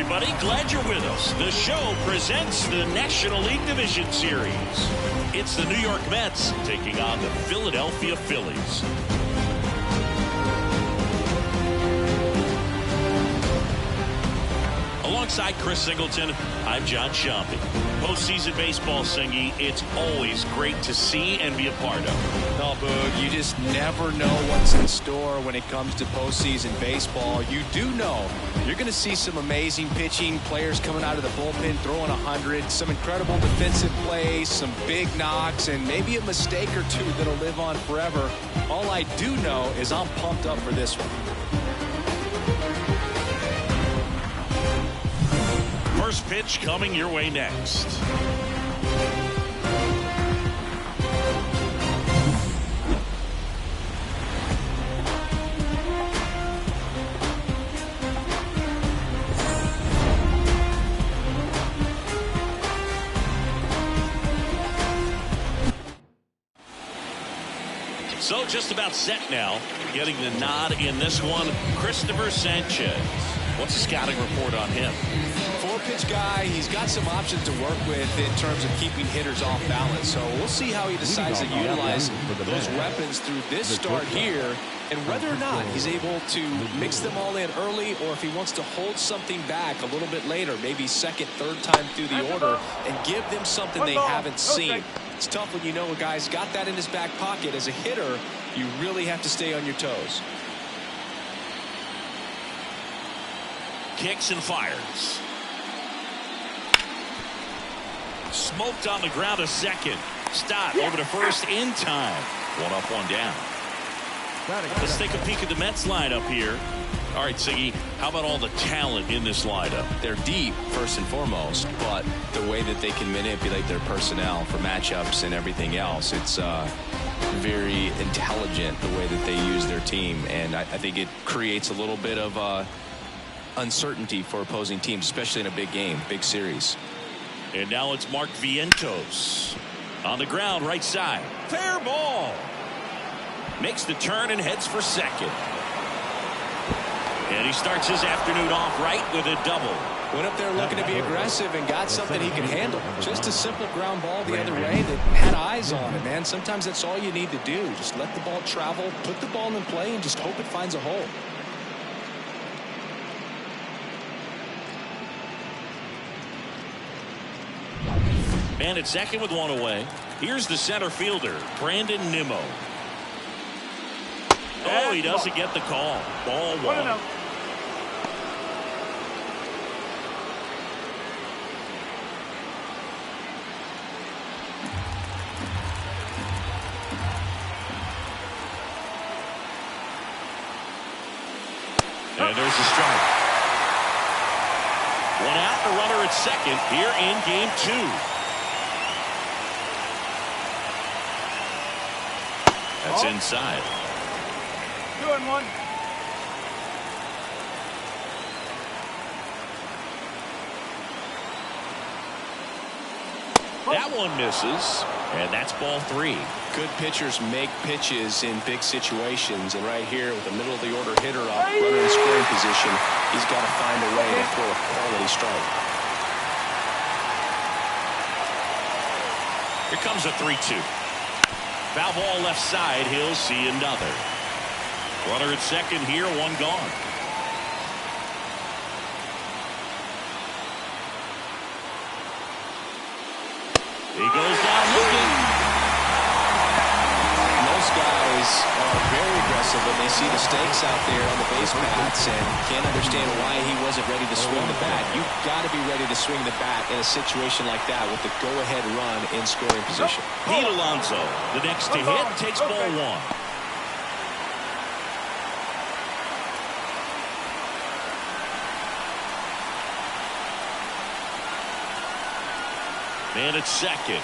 everybody. Glad you're with us. The show presents the National League Division Series. It's the New York Mets taking on the Philadelphia Phillies. Alongside Chris Singleton, I'm John Sciambi. Postseason baseball, Singy, it's always great to see and be a part of. No, Boog, you just never know what's in store when it comes to postseason baseball. You do know you're going to see some amazing pitching, players coming out of the bullpen throwing 100, some incredible defensive plays, some big knocks, and maybe a mistake or two that'll live on forever. All I do know is I'm pumped up for this one. First pitch coming your way next. So just about set now. Getting the nod in this one, Christopher Sanchez. What's the scouting report on him? Four-pitch guy. He's got some options to work with in terms of keeping hitters off balance. So we'll see how he decides to utilize those weapons through this start here, and whether or not he's able to mix them all in early, or if he wants to hold something back a little bit later, maybe second, third time through the order, and give them something they haven't seen. It's tough when you know a guy's got that in his back pocket. As a hitter, you really have to stay on your toes. Kicks and fires. Smoked on the ground to second. Stott over to first in time. One up, one down. Let's take a peek at the Mets lineup here. All right, Siggy, how about all the talent in this lineup? They're deep, first and foremost, but the way that they can manipulate their personnel for matchups and everything else, it's very intelligent the way that they use their team, and I think it creates a little bit of uncertainty for opposing teams, especially in a big game, big series. And now it's Mark Vientos on the ground, right side. Fair ball. Makes the turn and heads for second. And he starts his afternoon off right with a double. Went up there looking to be aggressive and got something he could handle. Just a simple ground ball the other way that had eyes on it, man. Sometimes that's all you need to do. Just let the ball travel, put the ball in play, and just hope it finds a hole. Man at second with one away. Here's the center fielder, Brandon Nimmo. Oh, he doesn't get the call. Ball one. And there's a strike. One out, a runner at second here in game two. That's inside. 2-1. That one misses, and that's ball three. Good pitchers make pitches in big situations, and right here with the middle of the order hitter up, runner in scoring position, he's got to find a way to throw a quality strike. Here comes a 3-2. Foul ball left side. He'll see another. Runner at second here, one gone. He goes down looking. Most guys are very aggressive when they see the stakes out there on the base paths and can't understand why he wasn't ready to swing the bat. You've got to be ready to swing the bat in a situation like that with the go-ahead run in scoring position. Pete Alonso, the next to hit, takes ball one. Man at second.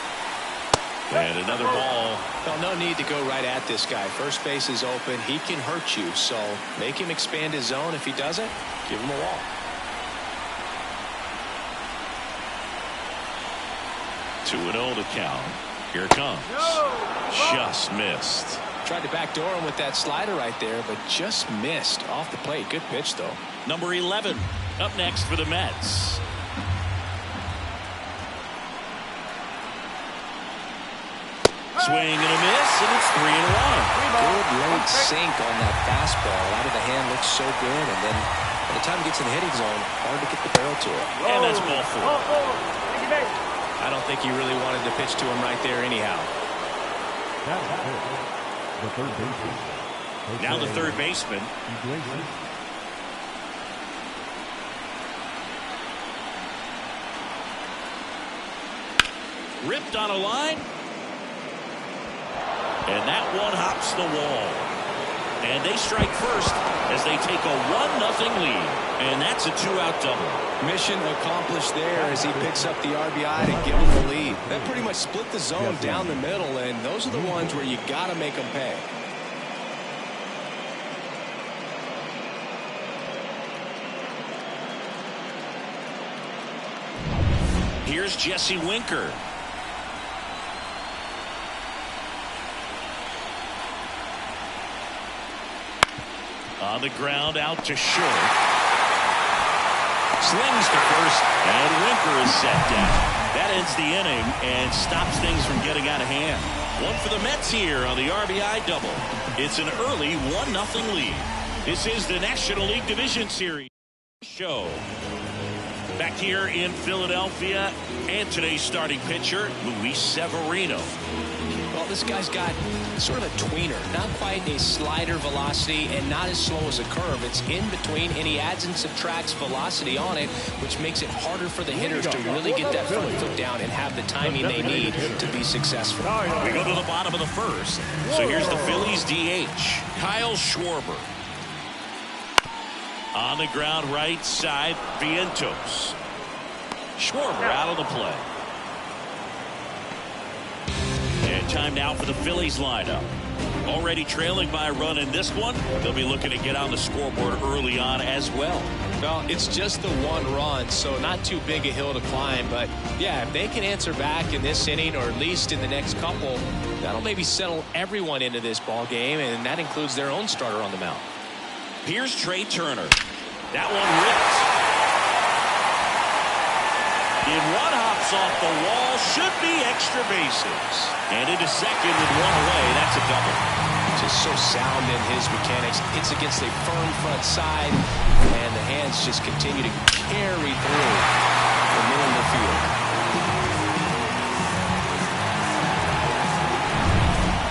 And another ball. Well, no need to go right at this guy. First base is open. He can hurt you, so make him expand his zone. If he doesn't, give him a walk. 2-0 to count. Here it comes. Just missed. Tried to backdoor him with that slider right there, but just missed off the plate. Good pitch, though. Number 11, Up next for the Mets. Swing and a miss, and it's 3-1. Good late sink on that fastball. Out of the hand looks so good, and then by the time it gets in the hitting zone, hard to get the barrel to it. And that's ball 4. I don't think he really wanted to pitch to him right there anyhow. Now the third baseman. Ripped on a line. And that one hops the wall. And they strike first as they take a 1-0 lead. And that's a 2-out double. Mission accomplished there as he picks up the RBI to give him the lead. That pretty much split the zone down the middle, and those are the ones where you got to make them pay. Here's Jesse Winker. On the ground, out to short. Slings to first, and Winker is set down. That ends the inning and stops things from getting out of hand. One for the Mets here on the RBI double. It's an early 1-0 lead. This is the National League Division Series show. Back here in Philadelphia, and today's starting pitcher, Luis Severino. Well, this guy's got sort of a tweener, not quite a slider velocity and not as slow as a curve. It's in between, and he adds and subtracts velocity on it, which makes it harder for the hitters to really get that front foot down and have the timing they need to be successful. We go to the bottom of the first. So here's the Phillies DH, Kyle Schwarber. On the ground, right side, Vientos. Schwarber out of the play. And time now for the Phillies lineup. Already trailing by a run in this one. They'll be looking to get on the scoreboard early on as well. Well, it's just the one run, so not too big a hill to climb. But, yeah, if they can answer back in this inning or at least in the next couple, that'll maybe settle everyone into this ball game, and that includes their own starter on the mound. Here's Trey Turner. That one ripped. In one hops off the wall, should be extra bases. And into second with one away, that's a double. Just so sound in his mechanics. Hits against a firm front side, and the hands just continue to carry through the middle of the field.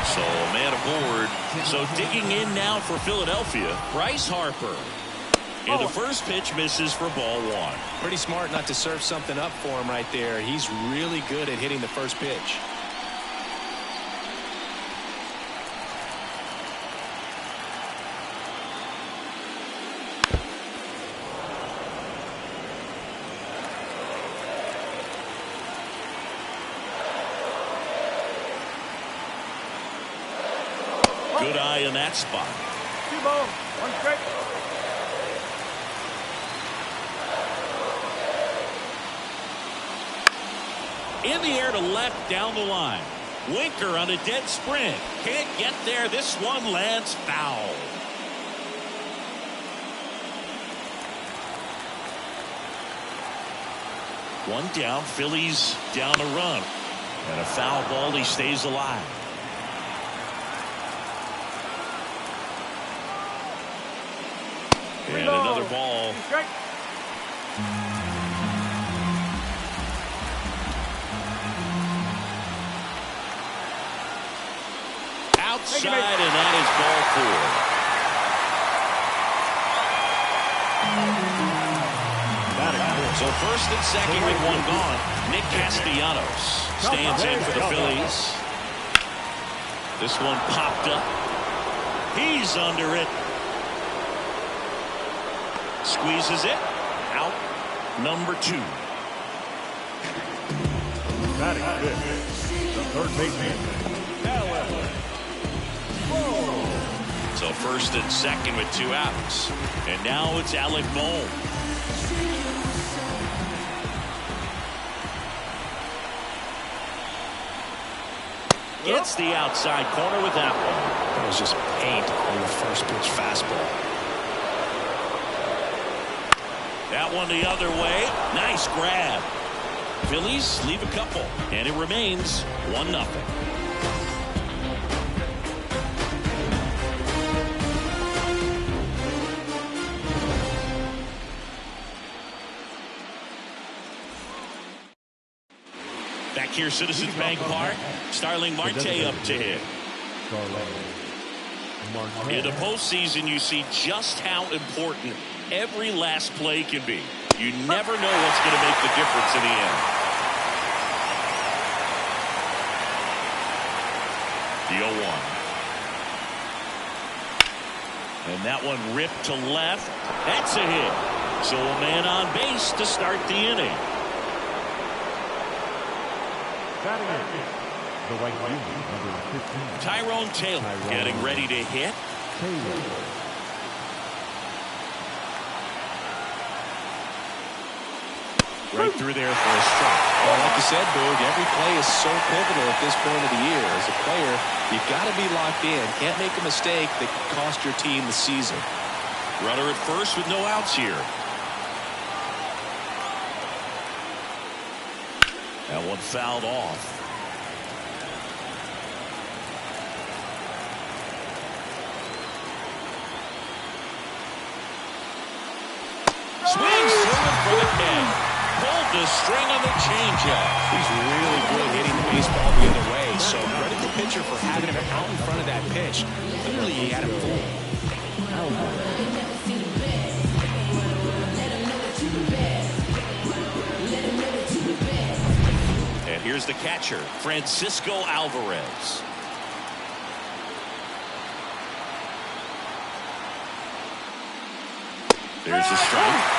So a man aboard. So digging in now for Philadelphia, Bryce Harper. And the first pitch misses for ball 1. Pretty smart not to serve something up for him right there. He's really good at hitting the first pitch. Good eye in that spot. 2 balls, 1 strike. In the air to left down the line. Winker on a dead sprint. Can't get there. This one lands foul. One down. Phillies down a run. And a foul ball. He stays alive. And another ball. Outside, and that is ball 4. So first and second with one gone. Nick Castellanos stands in for the Phillies. This one popped up. He's under it. Squeezes it. Out. Number 2. Batting fifth, the third baseman. So first and second with 2 outs. And now it's Alec Bohm. Gets the outside corner with that one. That was just paint on the first pitch fastball. That one the other way. Nice grab. Phillies leave a couple, and it remains 1-0. Back here, Citizens Bank Park. Starling Marte up to hit. In the postseason, you see just how important every last play can be. You never know what's going to make the difference in the end. The 0-1. And that one ripped to left. That's a hit. So a man on base to start the inning. Tyrone Taylor getting ready to hit. Right through there for a strike. Well, like you said, Boog, every play is so pivotal at this point of the year. As a player, you've got to be locked in. Can't make a mistake that could cost your team the season. Runner at first with no outs here. That one fouled off. Swings through it for the catch. Pulled the string on the changeup. He's really good hitting the baseball the other way. So credit the pitcher for having him out in front of that pitch. Clearly, he had him fooled. And here's the catcher, Francisco Alvarez. There's a strike.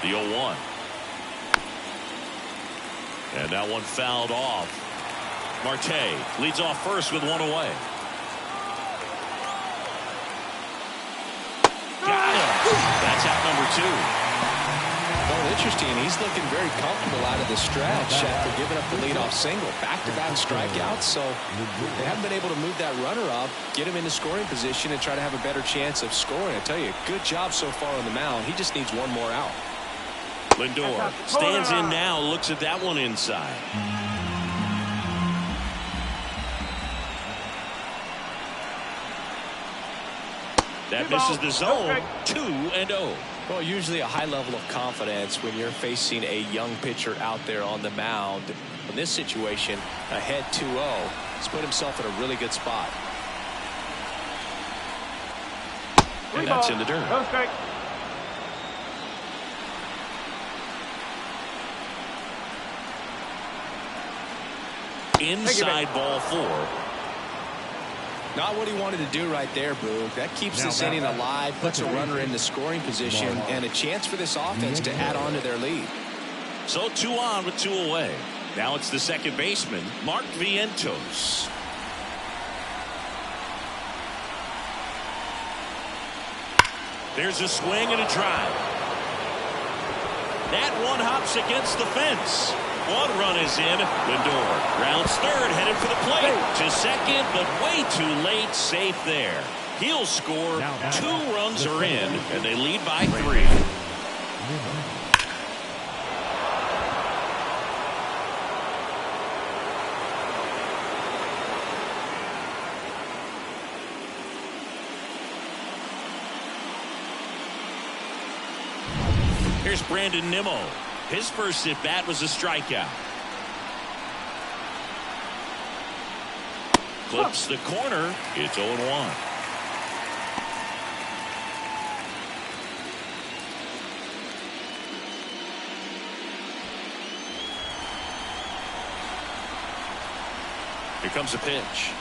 The 0-1. And that one fouled off. Marte leads off first with one away. Got him. That's out number 2. Well, interesting. He's looking very comfortable out of the stretch after giving up the leadoff single. Back-to-back strikeouts, so they haven't been able to move that runner up, get him into scoring position, and try to have a better chance of scoring. I tell you, good job so far on the mound. He just needs one more out. Lindor stands in now, looks at that one inside. That misses the zone. 2-0. Well, usually a high level of confidence when you're facing a young pitcher out there on the mound. In this situation, ahead 2-0, he's put himself in a really good spot. And that's in the dirt. Inside ball 4. Not what he wanted to do right there, Boog. That keeps this inning alive, puts a runner in the scoring position, and a chance for this offense to add on to their lead. So 2 on with 2 away. Now it's the second baseman, Mark Vientos. There's a swing and a drive. That one hops against the fence. One run is in. Lindor rounds third, headed for the plate. To second, but way too late. Safe there. He'll score. 2 runs are in, and they lead by 3. Here's Brandon Nimmo. His first at bat was a strikeout. Clips the corner. It's 0-1. Here comes a pitch.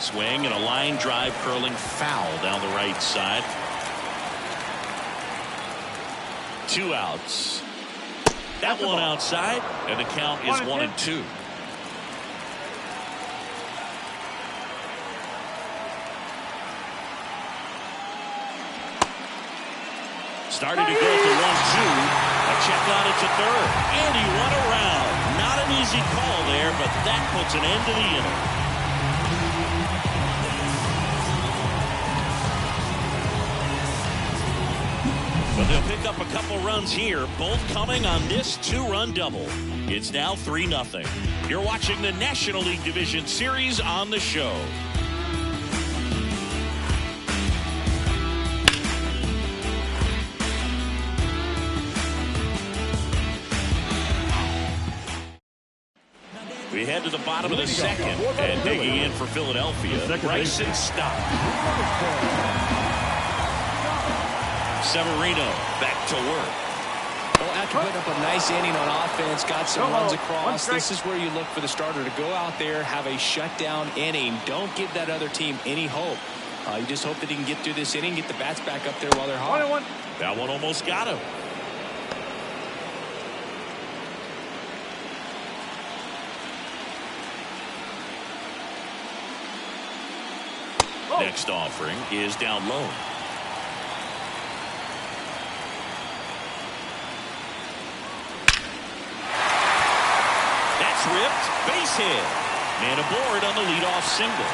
Swing and a line drive curling foul down the right side. 2 outs. That one outside, and the count is 1-2. Started to go for 1-2. check on it to third. And he went around. Not an easy call there, but that puts an end to the inning. But they'll pick up a couple runs here, both coming on this two-run double. It's now 3-0. You're watching the National League Division Series on the show. We head to the bottom of the second, and digging in for Philadelphia, Bryson Stott. Severino back to work. Well, after putting up a nice inning on offense, got some runs across, this is where you look for the starter to go out there, have a shutdown inning. Don't give that other team any hope. You just hope that he can get through this inning, get the bats back up there while they're hot. That one almost got him. Next offering is down low. That's ripped. Base hit. Man aboard on the leadoff single.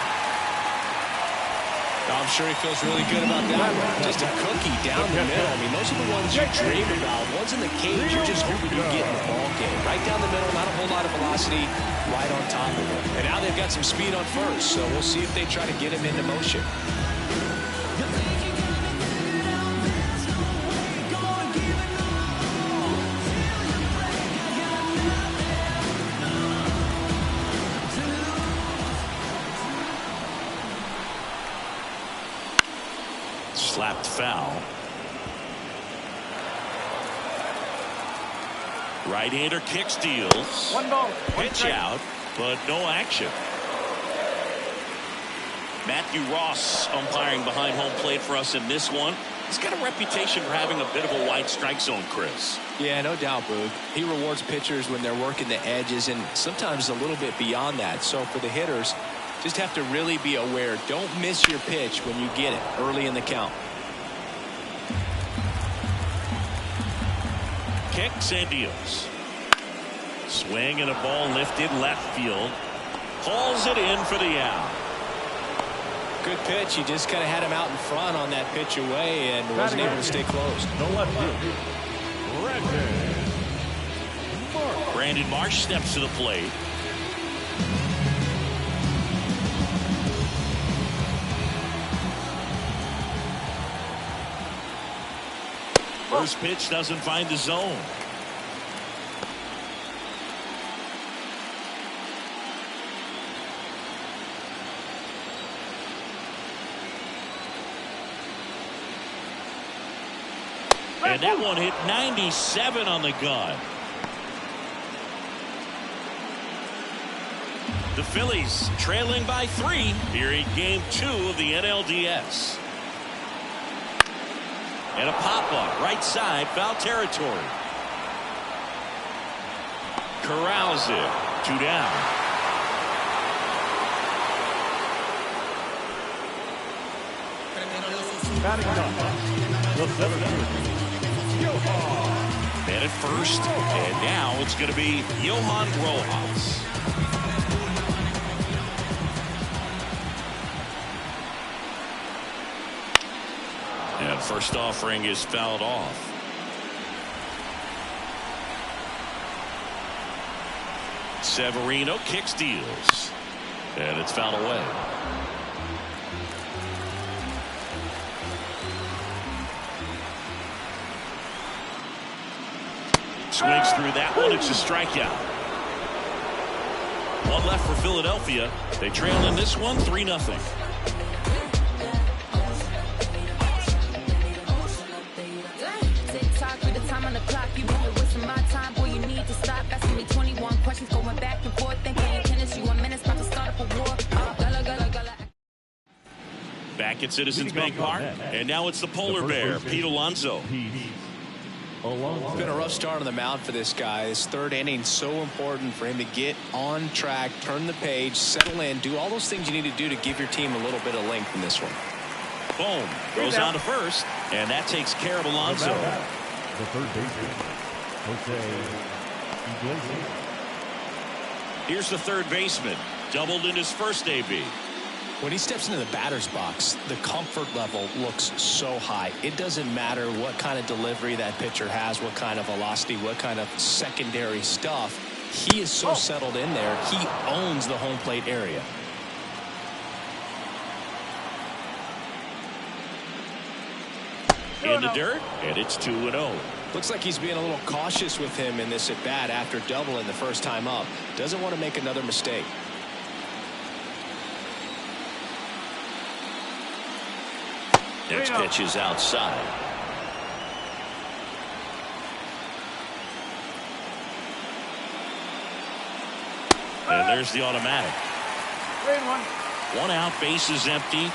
I'm sure he feels really good about that one. Just a cookie down the middle. I mean, those are the ones you dream about. Ones in the cage, you're just hoping you get in the ball game. Right down the middle, not a whole lot of velocity, right on top of it. And now they've got some speed on first, so we'll see if they try to get him into motion. Slapped foul. Right-hander kick steals. 1 ball. Pitch out, but no action. Matthew Ross umpiring behind home plate for us in this one. He's got a reputation for having a bit of a wide strike zone, Chris. Yeah, no doubt, Boog. He rewards pitchers when they're working the edges and sometimes a little bit beyond that. So for the hitters, just have to really be aware. Don't miss your pitch when you get it early in the count. Kicks and deals. Swing and a ball lifted left field. Hauls it in for the out. Good pitch. He just kind of had him out in front on that pitch away and wasn't able to stay close. No left field. Brandon Marsh steps to the plate. First pitch doesn't find the zone. And that one hit 97 on the gun. The Phillies trailing by 3 here in Game 2 of the NLDS. And a pop-up right side, foul territory. Corrals it. 2 down. Batting up. The 7th. Man at first, and now it's going to be Johan Rojas. And first offering is fouled off. Severino kick steals, and it's fouled away. Swings through that one. It's a strikeout. One left for Philadelphia. They trail in this one 3-0. Back at Citizens Bank Park, and now it's the polar bear, Pete Alonso. It's been a rough start on the mound for this guy. His third inning so important for him to get on track, turn the page, settle in, do all those things you need to do to give your team a little bit of length in this one. Boom. Goes on to first, and that takes care of Alonso. The third baseman. Here's the third baseman, doubled in his first AB. When he steps into the batter's box, the comfort level looks so high. It doesn't matter what kind of delivery that pitcher has, what kind of velocity, what kind of secondary stuff. He is so settled in there, he owns the home plate area. In the dirt, and it's 2-0. Looks like he's being a little cautious with him in this at-bat after doubling the first time up. Doesn't want to make another mistake. Next pitch is outside. And there's the automatic. 3-1. One out, base is empty.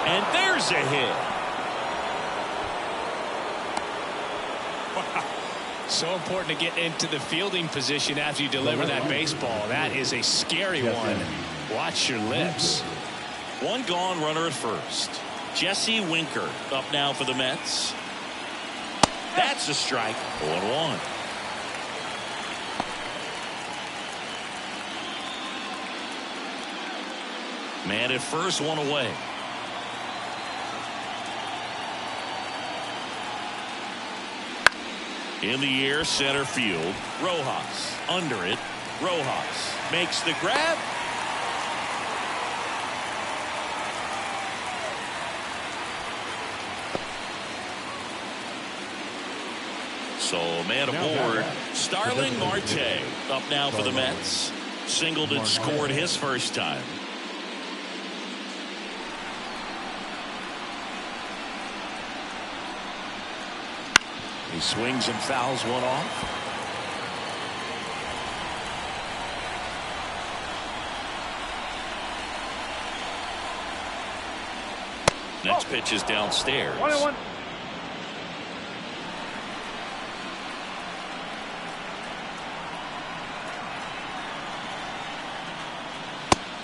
And there's a hit. So important to get into the fielding position after you deliver that baseball. That is a scary one. Watch your lips. One gone, runner at first. Jesse Winker up now for the Mets. That's a strike. 0-1. Man at first, one away. In the air, center field. Rojas under it. Rojas makes the grab. So man aboard. Starling Marte up now for the Mets. Singled and scored his first time. He swings and fouls one off. Next pitch is downstairs. 1-1.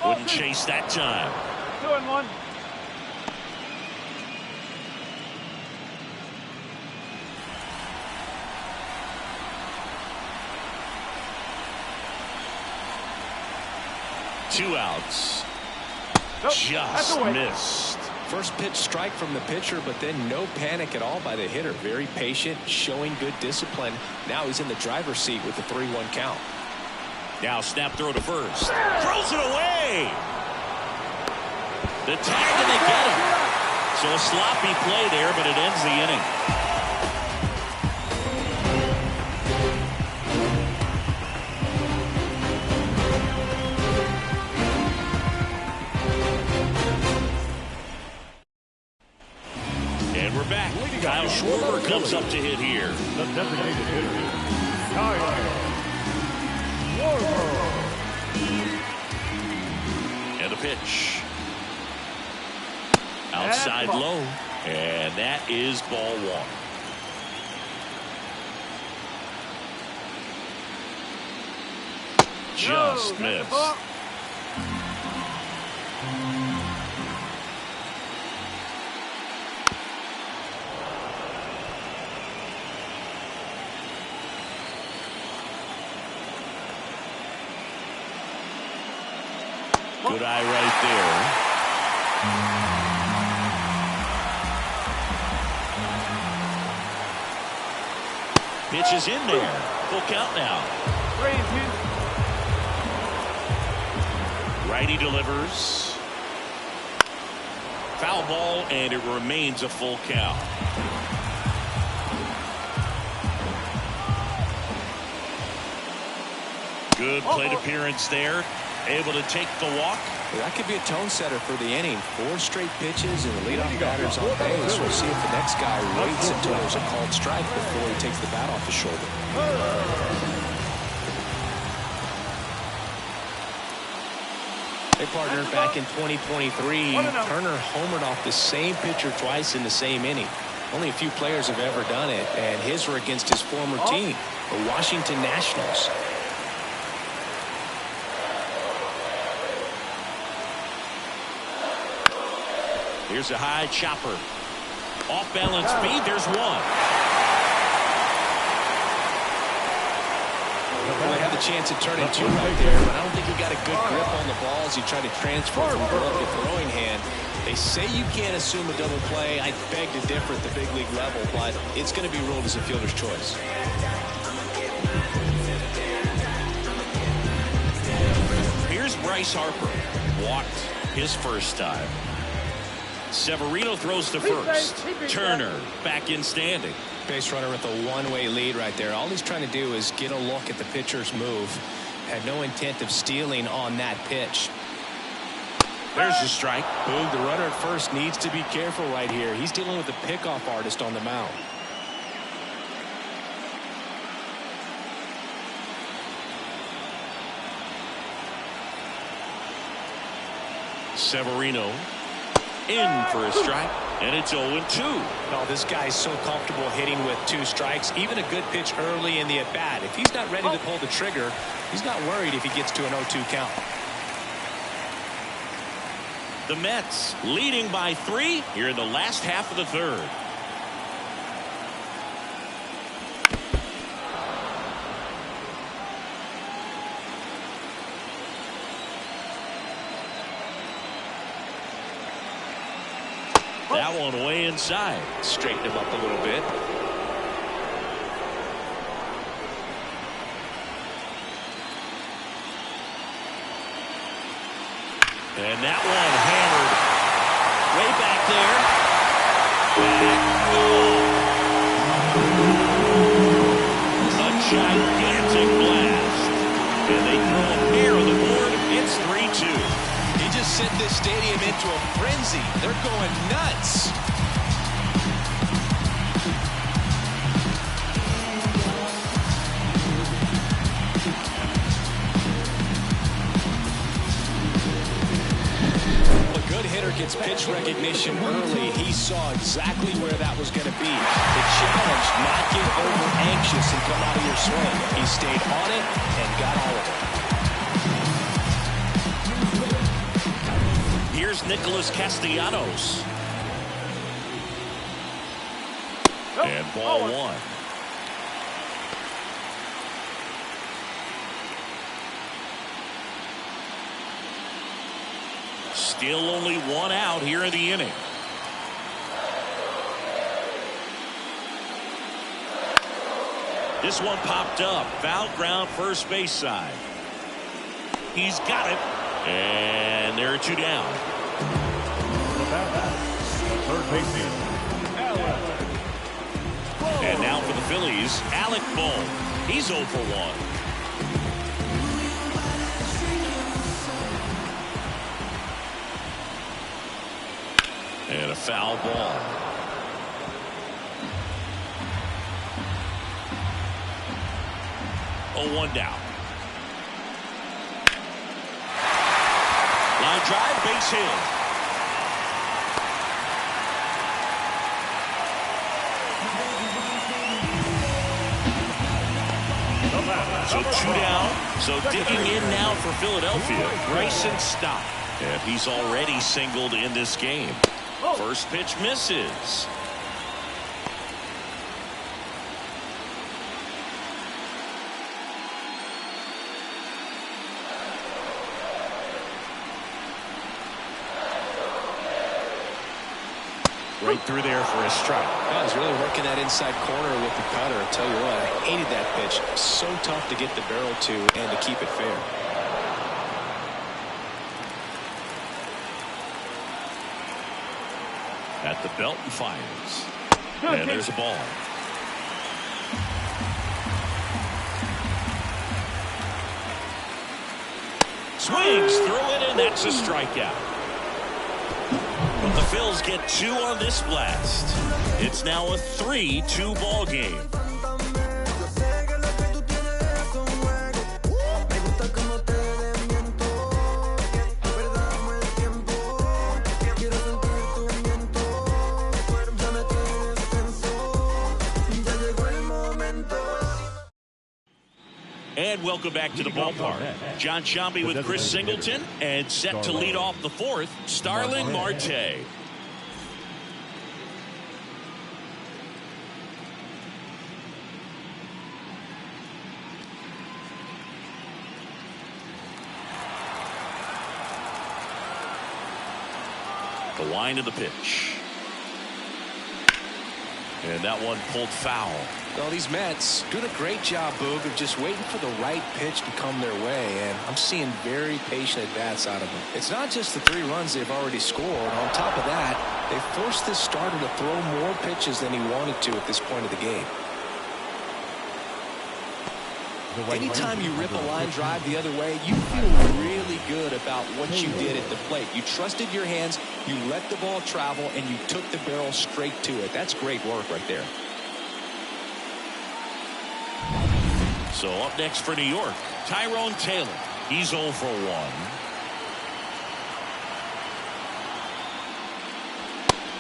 Wouldn't chase that time. 2-1. Two outs. Just missed. First pitch strike from the pitcher, but then no panic at all by the hitter. Very patient, showing good discipline. Now he's in the driver's seat with the 3-1 count. Now snap throw to first. Throws it away. The tag and they get him. So a sloppy play there, but it ends the inning. And we're back. Kyle Schwarber comes up to hit here. The designated hitter, Kyle. And the pitch. Outside low. And that is ball one. Just missed. Good eye right there. Pitch is in there. Full count now. 3-2. Righty delivers. Foul ball, and it remains a full count. Good plate appearance there. Able to take the walk. Well, that could be a tone setter for the inning. 4 straight pitches and the leadoff batter's on base. We'll see if the next guy waits until there's a called strike before he takes the bat off his shoulder. Hey, partner, back in 2023, Turner homered off the same pitcher twice in the same inning. Only a few players have ever done it, and his were against his former team, the Washington Nationals. Here's a high chopper. Off-balance speed. There's one. Well, they had the chance to turn in two right there, but I don't think he got a good grip on the ball as he tried to transfer from glove to throwing hand. They say you can't assume a double play. I beg to differ at the big league level, but it's going to be ruled as a fielder's choice. Here's Bryce Harper. Walked his first time. Severino throws to first. Turner back in standing. Base runner with a one-way lead right there. All he's trying to do is get a look at the pitcher's move. Had no intent of stealing on that pitch. There's the strike. Boog, the runner at first needs to be careful right here. He's dealing with a pickoff artist on the mound. Severino in for a strike, and it's 0-2. No, this guy's so comfortable hitting with two strikes. Even a good pitch early in the at-bat. If he's not ready to pull the trigger, he's not worried if he gets to an 0-2 count. The Mets leading by 3 here in the last half of the third. That one way inside. Straighten him up a little bit. And that one hammered way back there. A gigantic blast. And they throw a pair on the board. It's 3-2. He just sent this stadium into a frenzy. They're going nuts. Gets pitch recognition early. He saw exactly where that was going to be. The challenge, not get over anxious and come out of your swing. He stayed on it and got all of it. Here's Nicholas Castellanos. And ball one. Still only one out here in the inning. This one popped up. Foul ground first base side. He's got it. And there are 2 down. Third baseman. And now for the Phillies, Alec Bohm. He's 0 for 1. And a foul ball. Oh, 1 down. Line drive, base hit. So 2 down. So digging in now for Philadelphia, Bryson Stott. And he's already singled in this game. First pitch misses. Right through there for a strike. Oh, he's really working that inside corner with the cutter. I tell you what, I hated that pitch. So tough to get the barrel to and to keep it fair. At the belt and fires. And there's a ball. Swings through it, and that's a strikeout. But the Phils get 2 on this blast. It's now a 3-2 ball game. And welcome back to the ballpark. John Sciambi with Chris Singleton, and set to lead off the 4th, Starling Marte. The wind of the pitch. And that one pulled foul. Well, these Mets doing a great job, Boog, of just waiting for the right pitch to come their way, and I'm seeing very patient at-bats out of them. It's not just the 3 runs they've already scored. On top of that, they forced this starter to throw more pitches than he wanted to at this point of the game. Anytime you rip a line drive the other way, you feel really good about what you did at the plate. You trusted your hands, you let the ball travel, and you took the barrel straight to it. That's great work right there. So up next for New York, Tyrone Taylor. He's 0 for 1.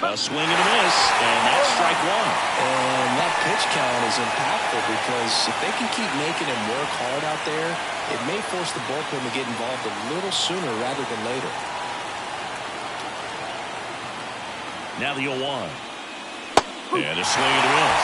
A swing and a miss, and that's strike 1. And that pitch count is impactful because if they can keep making him work hard out there, it may force the bullpen to get involved a little sooner rather than later. Now the 0-1. And a swing and a miss.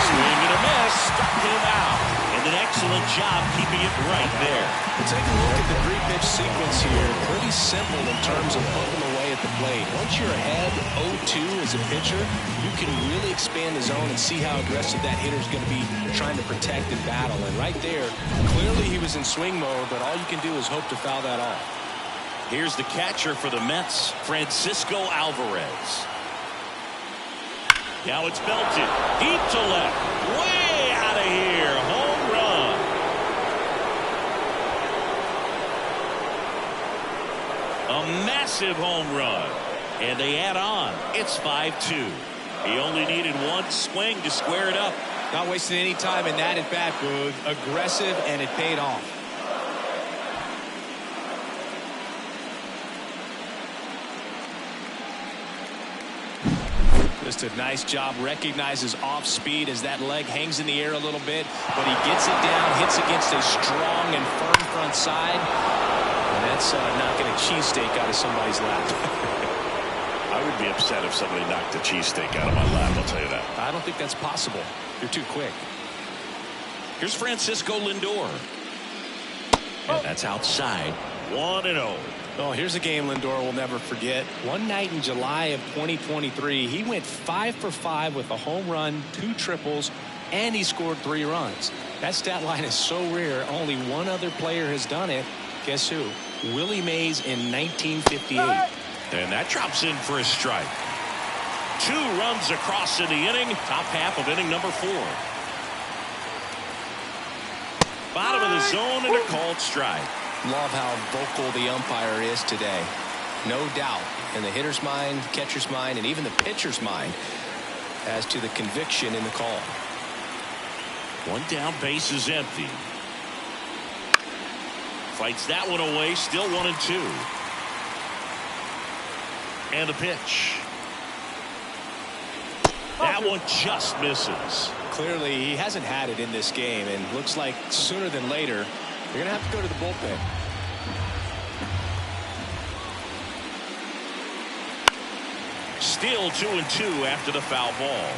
Swing and a miss. Struck him out. And an excellent job keeping it right there. We'll take a look at the 3-pitch sequence here. Pretty simple in terms of putting them away at the plate. Once you're ahead 0-2 as a pitcher, you can really expand the zone and see how aggressive that hitter is going to be trying to protect and battle. And right there, clearly he was in swing mode, but all you can do is hope to foul that off. Here's the catcher for the Mets, Francisco Alvarez. Now it's belted. Deep to left. Way out of here. Home run. A massive home run. And they add on. It's 5-2. He only needed one swing to square it up. Not wasting any time in that at bat, Boog. Aggressive, and it paid off. Just a nice job. Recognizes off speed as that leg hangs in the air a little bit, but he gets it down, hits against a strong and firm front side, and that's knocking a cheesesteak out of somebody's lap. I would be upset if somebody knocked a cheesesteak out of my lap, I'll tell you that. I don't think that's possible. You're too quick. Here's Francisco Lindor. And that's outside. 1-0. Oh, here's a game Lindor will never forget. One night in July of 2023, he went 5 for 5 with a home run, 2 triples, and he scored 3 runs. That stat line is so rare, only one other player has done it. Guess who? Willie Mays in 1958. And that drops in for a strike. 2 runs across in the inning, top half of inning number 4. Bottom of the zone and a called strike. Love how vocal the umpire is today. No doubt in the hitter's mind, catcher's mind, and even the pitcher's mind as to the conviction in the call. 1 down, base is empty. Fights that one away, still 1-2. And the pitch. That one just misses. Clearly, he hasn't had it in this game, and looks like sooner than later, you're going to have to go to the bullpen. Still 2-2 after the foul ball.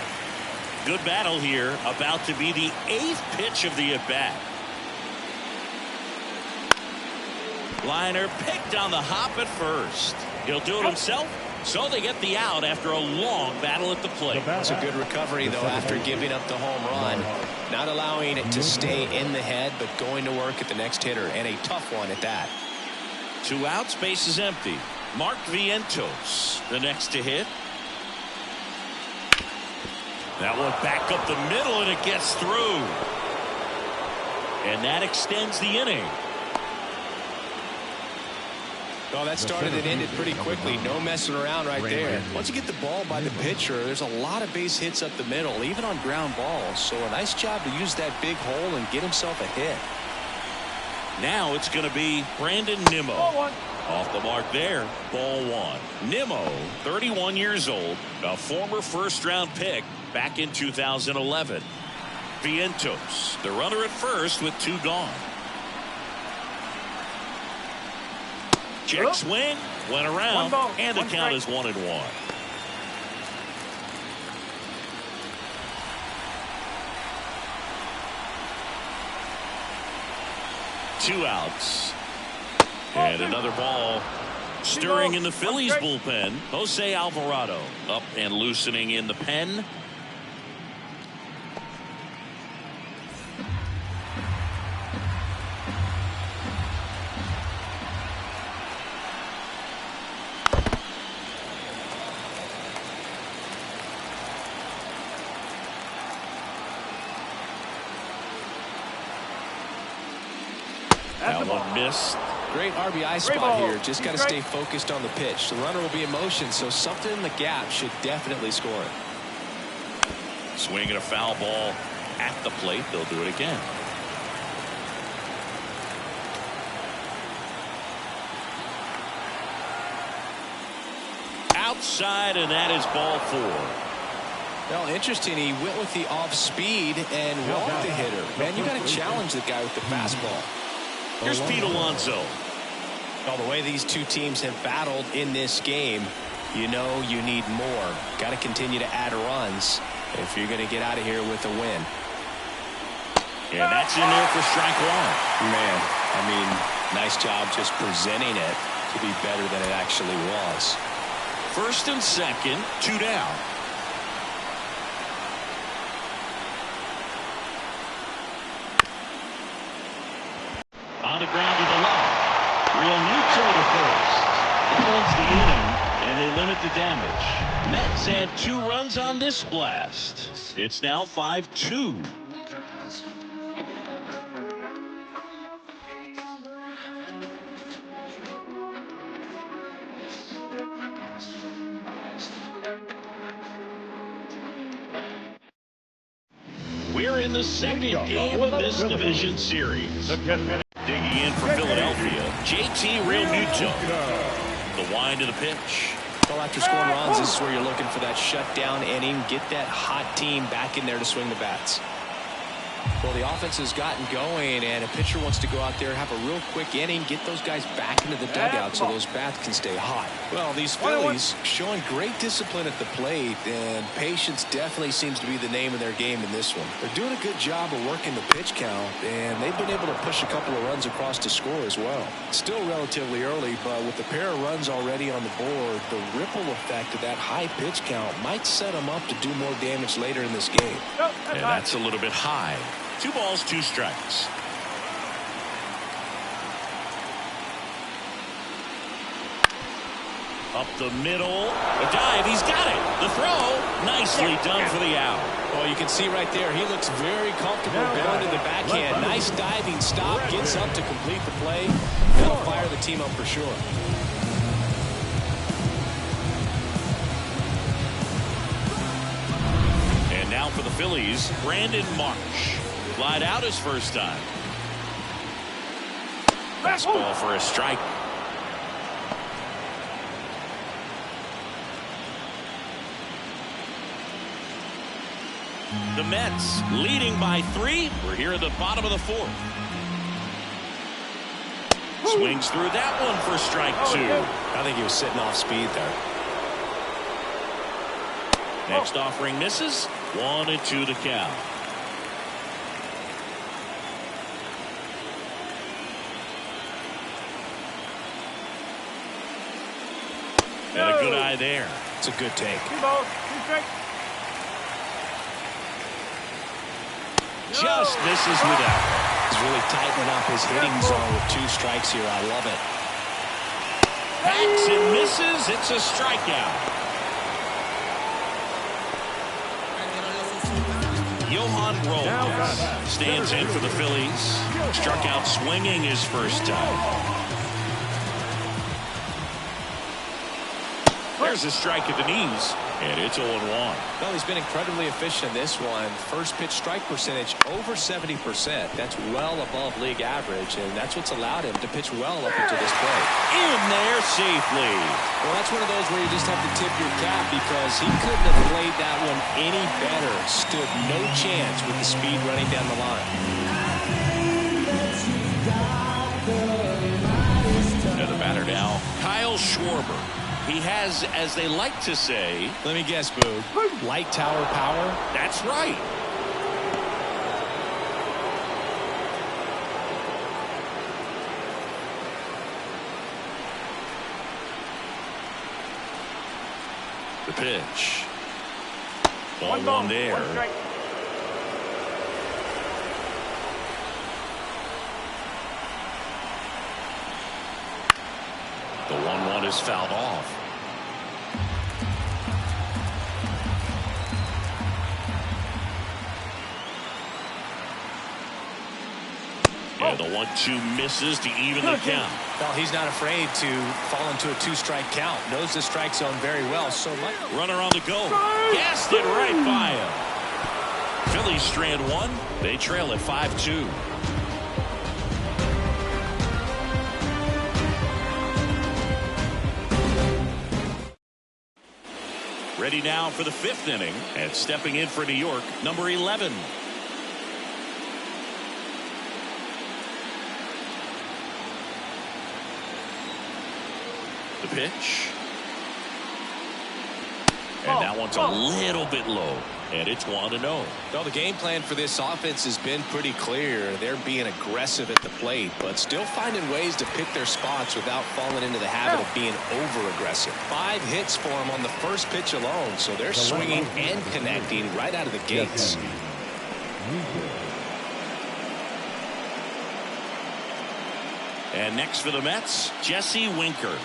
Good battle here. About to be the 8th pitch of the at-bat. Liner picked on the hop at first. He'll do it himself, so they get the out after a long battle at the plate. It's a good recovery, though, after giving up the home run. Not allowing it to stay in the head, but going to work at the next hitter, and a tough one at that. 2 outs, base is empty. Mark Vientos, the next to hit. That one back up the middle, and it gets through. And that extends the inning. Well, that started and ended pretty quickly. No messing around right there. Once you get the ball by the pitcher, there's a lot of base hits up the middle, even on ground balls. So a nice job to use that big hole and get himself a hit. Now it's going to be Brandon Nimmo. Off the mark there, ball 1. Nimmo, 31 years old, a former first-round pick back in 2011. Vientos, the runner at first with 2 gone. Check swing, went around, and the count is 1-1. 2 outs. And another ball stirring in the Phillies bullpen. Jose Alvarado up and loosening in the pen. That one missed. Great RBI spot here. Just got to stay focused on the pitch. The runner will be in motion, so something in the gap should definitely score it. Swinging a foul ball at the plate. They'll do it again. Outside, and that is ball 4. Well, interesting. He went with the off speed and walked the hitter. Man, you got to challenge the guy with the fastball. Here's Pete Alonso. Well, the way these two teams have battled in this game, you know you need more. Got to continue to add runs if you're going to get out of here with a win. And that's in there for strike 1. Man, I mean, nice job just presenting it to be better than it actually was. First and second, 2 down. On the ground to the left. Real neutral to first. That ends the inning, and they limit the damage. Mets had 2 runs on this blast. It's now 5-2. We're in the second game of this division series. Digging in for Philadelphia, JT Realmuto. The wind of the pitch. Well, after scoring runs, this is where you're looking for that shutdown inning. Get that hot team back in there to swing the bats. Well, the offense has gotten going, and a pitcher wants to go out there, have a real quick inning, get those guys back into the dugout so those bats can stay hot. Well, these Phillies showing great discipline at the plate, and patience definitely seems to be the name of their game in this one. They're doing a good job of working the pitch count, and they've been able to push a couple of runs across to score as well. Still relatively early, but with a pair of runs already on the board, the ripple effect of that high pitch count might set them up to do more damage later in this game. And that's a little bit high. 2 balls, 2 strikes. Up the middle. A dive. He's got it. The throw. Nicely done for the out. Oh, you can see right there. He looks very comfortable going to the backhand. Nice diving stop. Gets up to complete the play. That'll fire the team up for sure. And now for the Phillies, Brandon Marsh. Flied out his first time. Fastball for a strike. The Mets leading by 3. We're here at the bottom of the 4th. Swings through that one for strike 2. I think he was sitting off speed there. Next offering misses. 1-2 the count. And a good eye there. It's a good take. Just misses with that. He's really tightening up his hitting zone with 2 strikes here. I love it. Hacks and misses. It's a strikeout. Johan Rojas stands in for the Phillies. Struck out swinging his first time. There's a strike at the knees, and it's 0-1. Well, he's been incredibly efficient in this one. First pitch strike percentage over 70%. That's well above league average, and that's what's allowed him to pitch well up into this play. In there safely. Well, that's one of those where you just have to tip your cap because he couldn't have played that one any better. Stood no chance with the speed running down the line. And the batter now, Kyle Schwarber. He has, as they like to say, let me guess, Boog, light tower power? That's right. The pitch. Ball one there. The 1-1 is fouled off. And the 1-2 misses to even the count. Well, he's not afraid to fall into a 2-strike count. Knows the strike zone very well. So much. Runner on the go. Gassed it right by him. Phillies strand one. They trail at 5-2. Ready now for the 5th inning, and stepping in for New York, number 11. The pitch. And that one's a little bit low, and it's 1-0. Well, the game plan for this offense has been pretty clear. They're being aggressive at the plate, but still finding ways to pick their spots without falling into the habit of being over-aggressive. 5 hits for them on the first pitch alone, so they're swinging and connecting right out of the gates. And next for the Mets, Jesse Winker.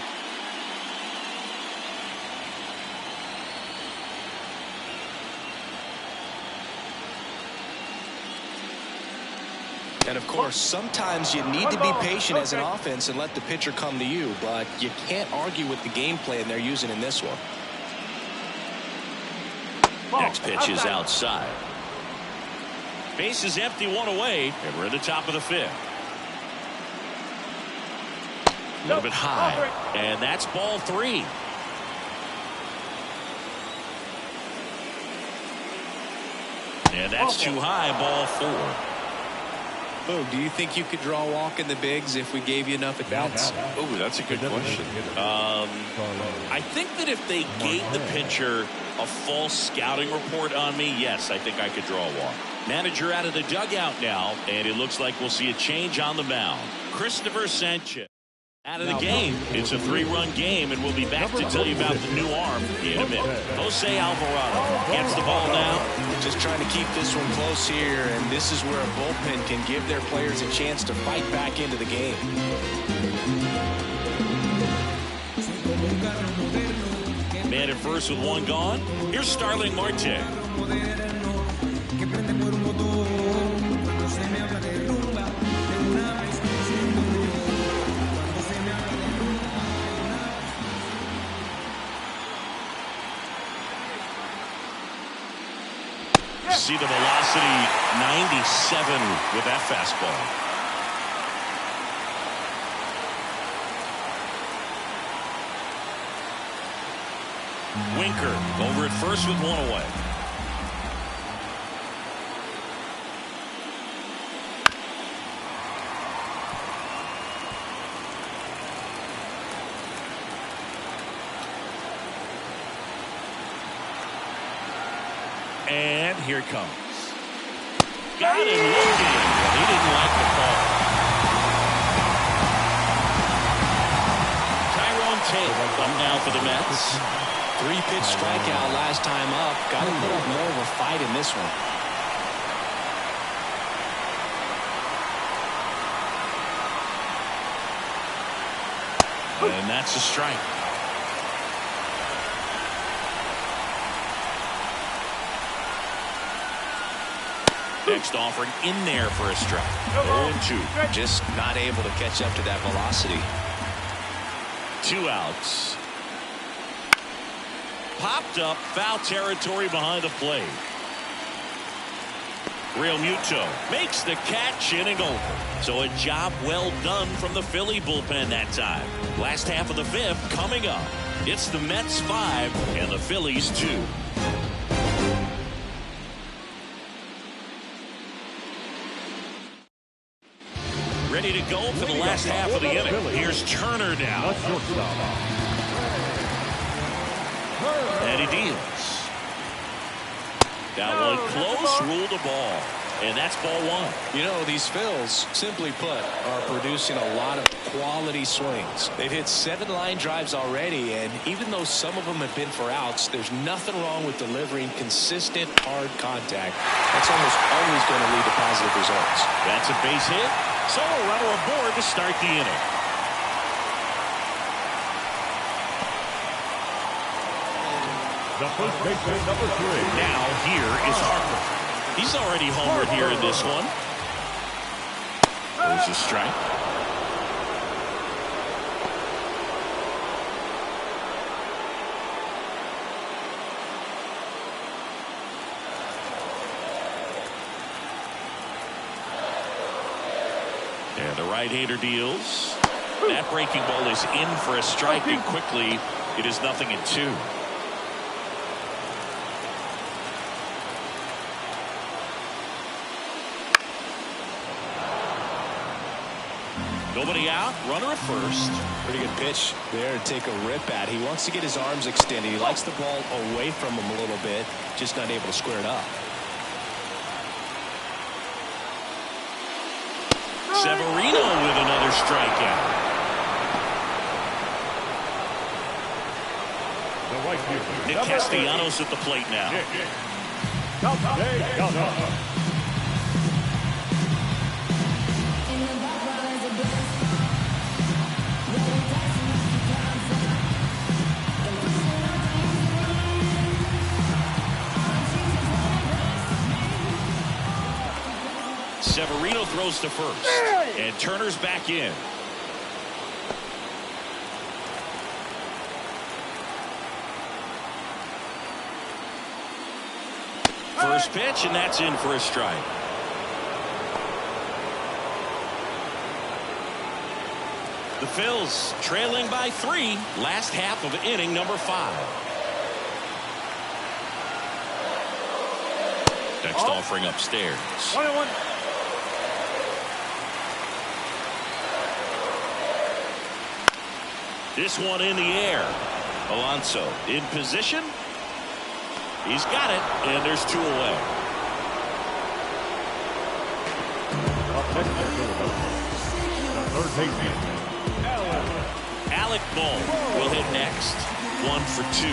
And of course, sometimes you need to be patient as an offense and let the pitcher come to you, but you can't argue with the game plan they're using in this one. Next pitch is outside. Base is empty, 1 away, and we're at the top of the 5th. A little bit high, and that's ball 3. And that's too high, ball 4. Oh, do you think you could draw a walk in the bigs if we gave you enough advance? Oh, that's a good question. I think that if they gave the pitcher a false scouting report on me, yes, I think I could draw a walk. Manager out of the dugout now, and it looks like we'll see a change on the mound. Christopher Sanchez out of the game. It's a 3-run game, and we'll be back to tell you about the new arm in a minute. Jose Alvarado gets the ball now. Just trying to keep this one close here, and this is where a bullpen can give their players a chance to fight back into the game. Man at first with 1 gone. Here's Starling Marte. See the velocity 97 with that fastball. Winker over at first with 1 away. And here it comes. Got him looking. He didn't like the call. Tyrone Tate up now for the Mets. 3-pitch strikeout last time up. Got a little more of a fight in this one. And that's a strike. Next offering in there for a strike. 0-2. Just not able to catch up to that velocity. 2 outs. Popped up, foul territory behind the plate. Real Muto makes the catch, inning over. So a job well done from the Philly bullpen that time. Last half of the 5th coming up. It's the Mets 5 and the Phillies 2. Ready to go for the last half of the inning. Here's Turner down. And he deals. That one close, ruled a ball. And that's ball one. You know, these Phils, simply put, are producing a lot of quality swings. They've hit 7 line drives already, and even though some of them have been for outs, there's nothing wrong with delivering consistent, hard contact. That's almost always going to lead to positive results. That's a base hit. So a runner aboard to start the inning. The first baseman, number 3. Now here is Harper. He's already homered here in this one. There's a strike. And the right-hander deals. That breaking ball is in for a strike, and quickly it is 0-2. Nobody out, runner at first. Pretty good pitch there to take a rip at. He wants to get his arms extended. He likes the ball away from him a little bit, just not able to square it up. Severino with another strikeout. Nick Castellanos at the plate now. Severino throws to first, and Turner's back in. First pitch, and that's in for a strike. The Phils trailing by 3, last half of inning number 5. Next offering upstairs. 1-1. This one in the air. Alonso in position. He's got it, and there's 2 away. The third baseman, Alec Bohm will hit next. 1 for 2.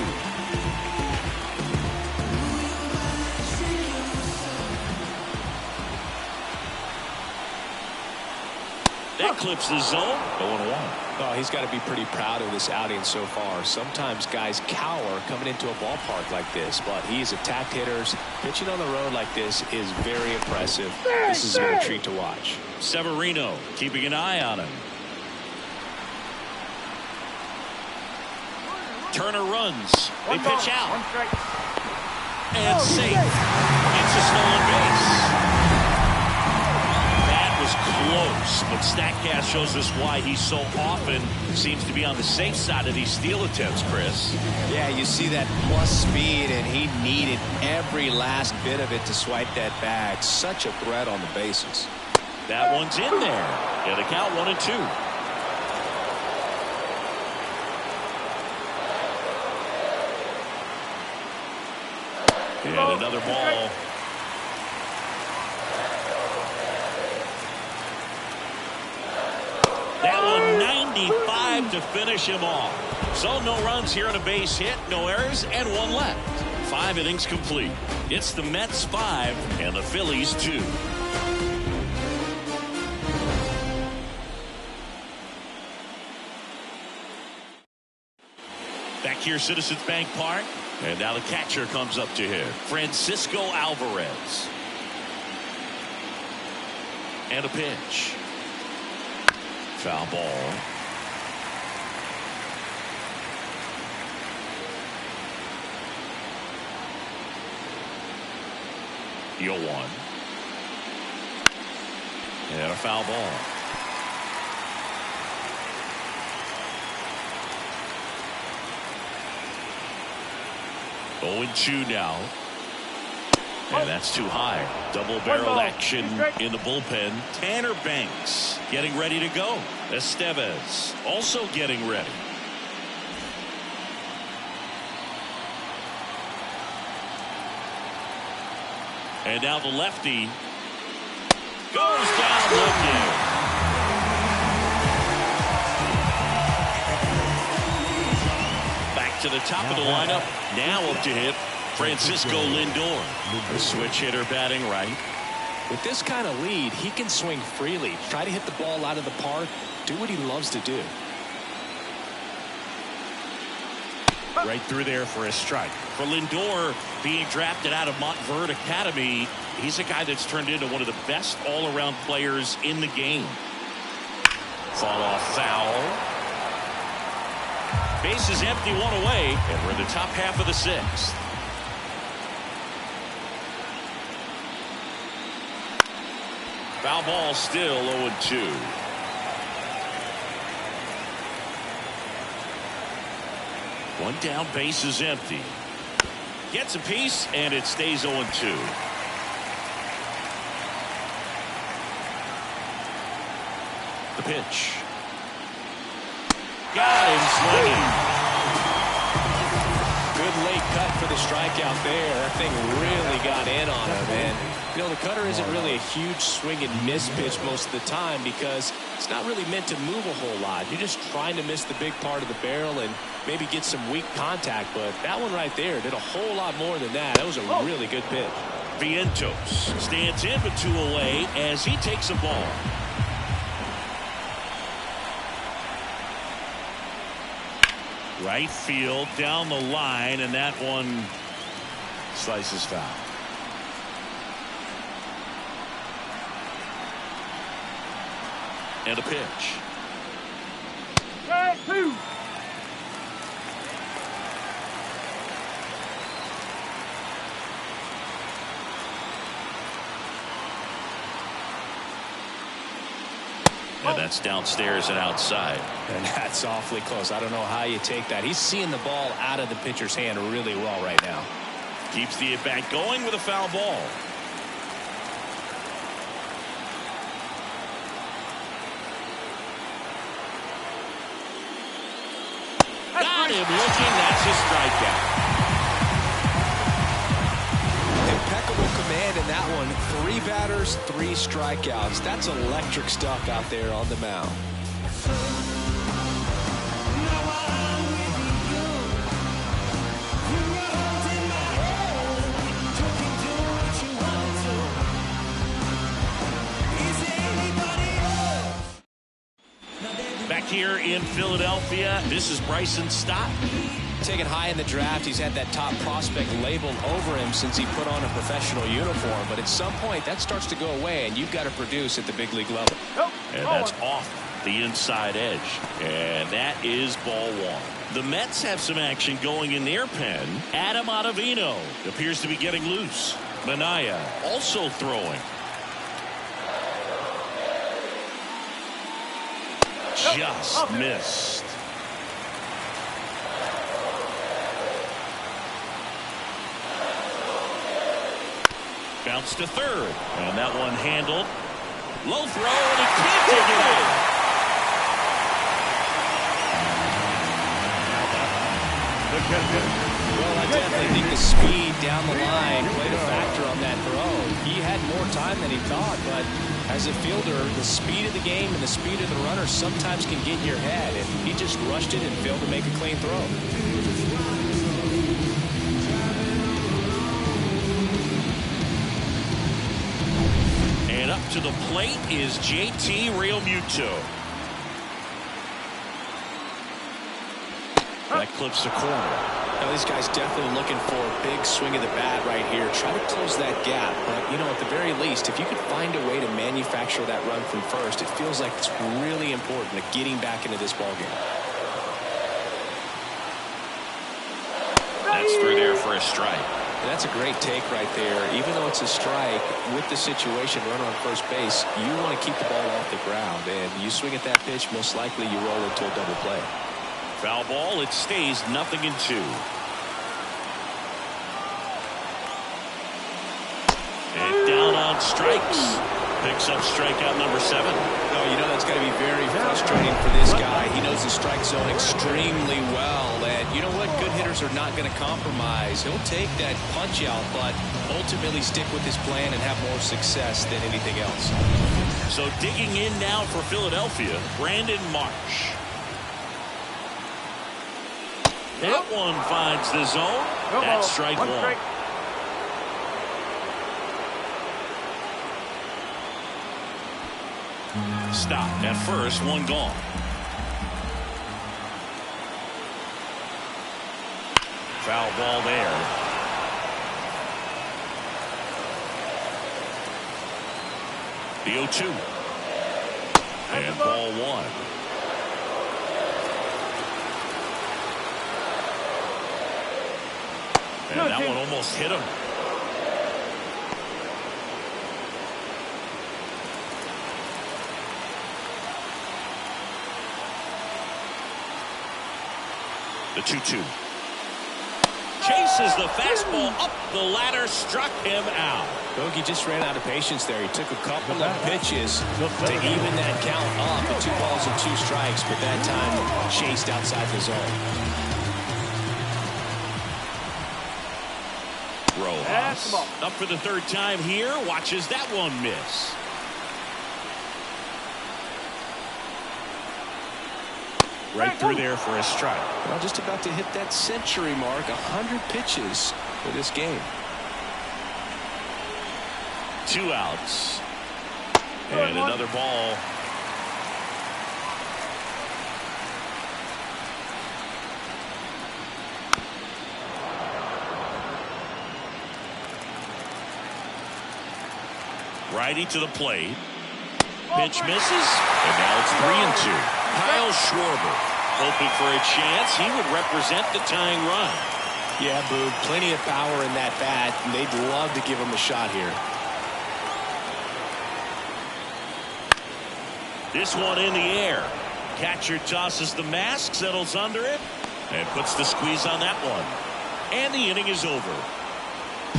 That clips the zone. 0-1. Oh, he's got to be pretty proud of this outing so far. Sometimes guys cower coming into a ballpark like this, but he's attacked hitters. Pitching on the road like this is very impressive. This has been a treat to watch. Severino keeping an eye on him. Turner runs. They pitch out. And safe. It's a stolen base. Close, but StatCast shows us why he so often seems to be on the safe side of these steal attempts, Chris. Yeah, you see that plus speed, and he needed every last bit of it to swipe that bag. Such a threat on the bases. That one's in there. Yeah, the count 1-2. And another ball. That one 95 to finish him off. So no runs here on a base hit, no errors, and 1 left. 5 innings complete. It's the Mets 5 and the Phillies 2. Back here, Citizens Bank Park. And now the catcher comes up to him, Francisco Alvarez. And a pitch. Foul ball. The 0-1. And a foul ball. Oh, 0-2 now. And that's too high. Double barrel action in the bullpen. Tanner Banks getting ready to go. Estevez also getting ready. And now the lefty, Goes down looking. Back to the top of the lineup. Now up to hit Francisco Lindor. The switch hitter batting right. With this kind of lead, he can swing freely. Try to hit the ball out of the park. Do what he loves to do. Right through there for a strike. For Lindor, being drafted out of Montverde Academy, he's a guy that's turned into one of the best all-around players in the game. Fall off foul. Base is empty, one away, and we're in the top half of the sixth. Foul ball, still 0-2. One down, base is empty. Gets a piece, and it stays 0-2. The pitch. Got him swinging. Good late cut for the strikeout there. That thing really got in on him, and you know, the cutter isn't really a huge swing and miss pitch most of the time because it's not really meant to move a whole lot. You're just trying to miss the big part of the barrel and maybe get some weak contact, but that one right there did a whole lot more than that. That was a really good pitch. Vientos stands in but 2 away as he takes a ball. Right field down the line, and that one slices foul. And a pitch. And that's downstairs and outside. And that's awfully close. I don't know how you take that. He's seeing the ball out of the pitcher's hand really well right now. Keeps the at-bat going with a foul ball. Got him looking. That's a strikeout. Impeccable command in that one. 3 batters, 3 strikeouts. That's electric stuff out there on the mound. Back here in Philadelphia, this is Bryson Stott. Taken high in the draft, he's had that top prospect labeled over him since he put on a professional uniform. But at some point, that starts to go away, and you've got to produce at the big league level. And that's off the inside edge. And that is ball 1. The Mets have some action going in their pen. Adam Ottavino appears to be getting loose. Minaya also throwing. Just missed. Bounce to third, and that one handled. Low throw, and he can't take it out. Well, I definitely think the speed down the line played a factor on that throw. He had more time than he thought, but as a fielder, the speed of the game and the speed of the runner sometimes can get in your head, and he just rushed it and failed to make a clean throw. And up to the plate is JT Realmuto. That clips the corner. Now, this guy's definitely looking for a big swing of the bat right here. Try to close that gap. But, you know, at the very least, if you could find a way to manufacture that run from first, it feels like it's really important to getting back into this ballgame. That's through there for a strike. And that's a great take right there. Even though it's a strike, with the situation, runner on first base, you want to keep the ball off the ground. And you swing at that pitch, most likely you roll into a double play. Foul ball, it stays 0-2. And down on strikes. Picks up strikeout number 7. The Well, you know that's got to be very frustrating for this guy. He knows the strike zone extremely well. And you know what? Good hitters are not going to compromise. He'll take that punch out, but ultimately stick with his plan and have more success than anything else. So digging in now for Philadelphia, Brandon Marsh. That one finds the zone. That's strike one. Stopped at first, one gone. Foul ball there. The 0-2. And ball one. And that one almost hit him. The 2-2. Chases the fastball up the ladder, struck him out. Bogey just ran out of patience there. He took a couple of pitches to even that count up at 2 balls and 2 strikes, but that time chased outside the zone. Rojas up for the 3rd time here. Watches that one miss. Right through there for a strike. Well, just about to hit that century mark. 100 pitches for this game. 2 outs. And another ball. Righty to the plate. Pitch misses. And now it's 3-2. Kyle Schwarber hoping for a chance. He would represent the tying run. Yeah, Boog, plenty of power in that bat, and they'd love to give him a shot here. This one in the air. Catcher tosses the mask, settles under it, and puts the squeeze on that one. And the inning is over.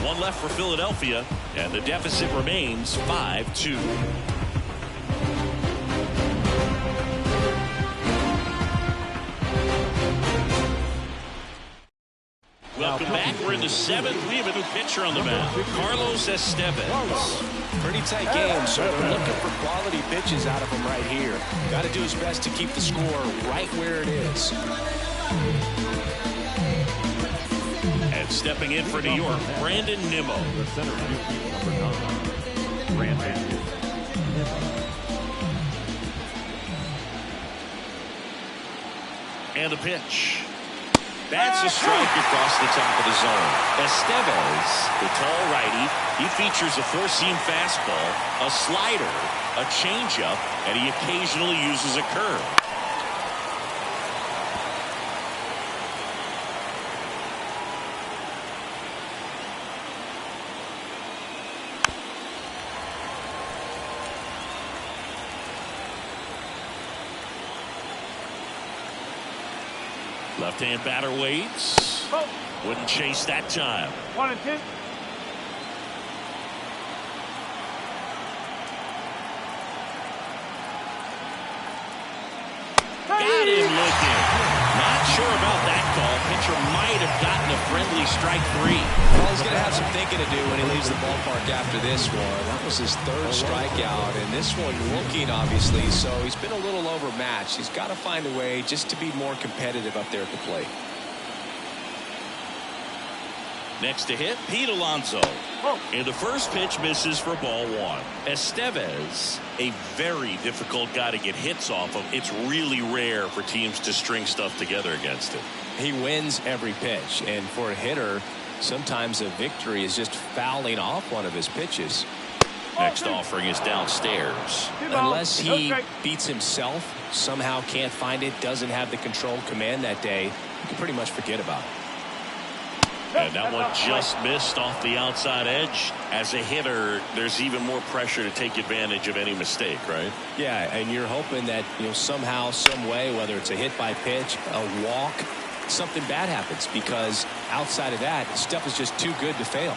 1 left for Philadelphia, and the deficit remains 5-2. Welcome back. We're in the 7th. We have a new pitcher on the mound, Carlos Estevez. Pretty tight game, so they're looking for quality pitches out of him right here. Got to do his best to keep the score right where it is. And stepping in for New York, Brandon Nimmo. The center field, number 9, Brandon Nimmo. And the pitch. That's a strike across the top of the zone. Estevez, the tall righty, he features a 4-seam fastball, a slider, a changeup, and he occasionally uses a curve. Left-hand batter waits. Wouldn't chase that time. 1-2. Got him looking. Not sure about that call. Pitcher might have gotten a friendly strike 3. Well, he's going to have some thinking to do when he leaves the ballpark after this one. That was his 3rd strikeout, and this one looking, obviously, so he's been a little overmatched. He's got to find a way just to be more competitive up there at the plate. Next to hit, Pete Alonso. And the first pitch misses for ball 1. Estevez, a very difficult guy to get hits off of. It's really rare for teams to string stuff together against him. He wins every pitch, and for a hitter, sometimes a victory is just fouling off one of his pitches. Next offering is downstairs. Unless he beats himself, somehow can't find it, doesn't have the control command that day, you can pretty much forget about it. And that one just missed off the outside edge. As a hitter, there's even more pressure to take advantage of any mistake, right? Yeah, and you're hoping that, somehow, some way, whether it's a hit by pitch, a walk, something bad happens, because outside of that, stuff is just too good to fail.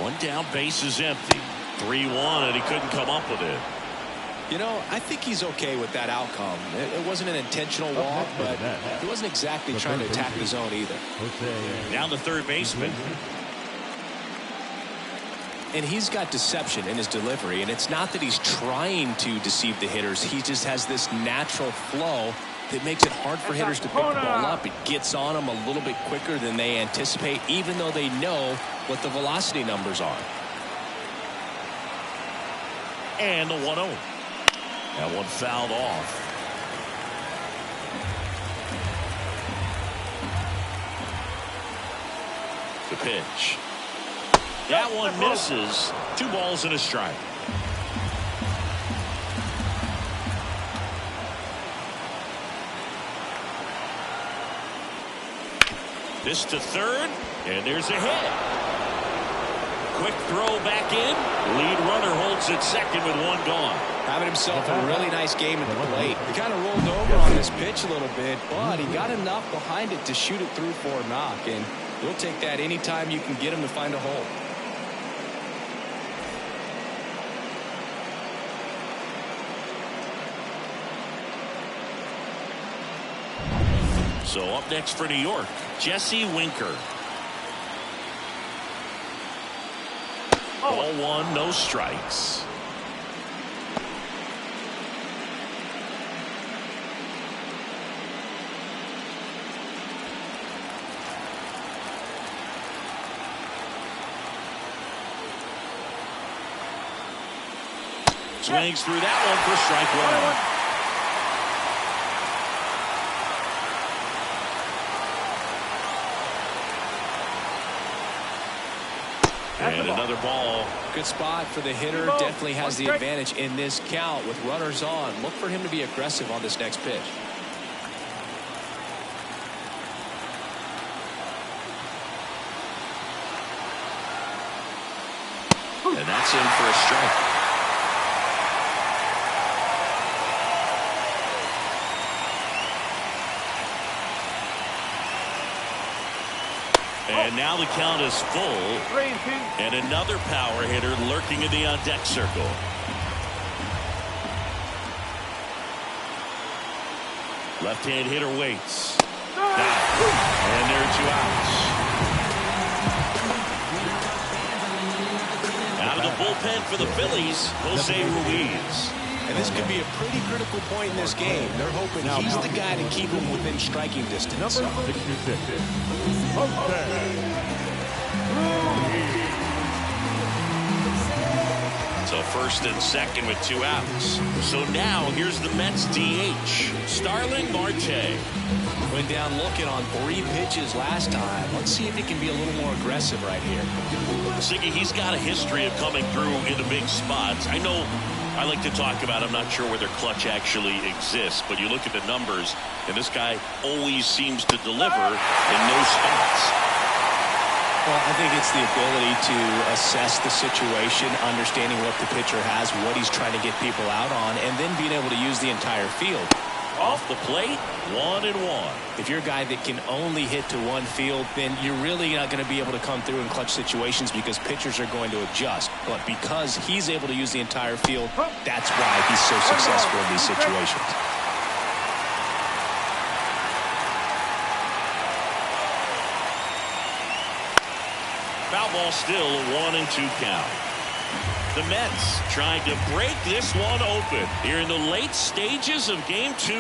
One down, base is empty. 3-1, and he couldn't come up with it. You know, I think he's okay with that outcome. It wasn't an intentional walk, but he wasn't exactly trying to attack the zone either. Down the third baseman. And he's got deception in his delivery, and it's not that he's trying to deceive the hitters. He just has this natural flow that makes it hard for hitters to pick the ball up. It gets on them a little bit quicker than they anticipate, even though they know what the velocity numbers are. And the 1-0. That one fouled off. The pitch. That one misses. 2 balls and a strike. This to third, and there's a hit. Quick throw back in. Lead runner holds at second with 1 gone. Having himself a really nice game at the plate. He kind of rolled over on this pitch a little bit, but he got enough behind it to shoot it through for a knock, and we'll take that anytime you can get him to find a hole. So up next for New York, Jesse Winker. Ball 1, no strikes. Swings through that one for strike 1. And another ball. Good spot for the hitter. Definitely has the advantage in this count with runners on. Look for him to be aggressive on this next pitch. And that's in for a strike. And now the count is full. And another power hitter lurking in the on-deck circle. Left-hand hitter waits. And there are 2 outs. Out of the bullpen for the Phillies, Jose Ruiz. And this could be a pretty critical point in this game. They're hoping he's the guy to keep him within striking distance. So first and second with 2 outs. So now here's the Mets DH, Starling Marte. Went down looking on 3 pitches last time. Let's see if he can be a little more aggressive right here. Siggy, he's got a history of coming through in the big spots. I know I like to talk about, I'm not sure whether clutch actually exists, but you look at the numbers, and this guy always seems to deliver in those spots. Well, I think it's the ability to assess the situation, understanding what the pitcher has, what he's trying to get people out on, and then being able to use the entire field. Off the plate, 1-1. If you're a guy that can only hit to one field, then you're really not going to be able to come through in clutch situations because pitchers are going to adjust. But because he's able to use the entire field, that's why he's so successful in these situations. Foul ball still, a 1-2 count. The Mets trying to break this one open here in the late stages of game 2.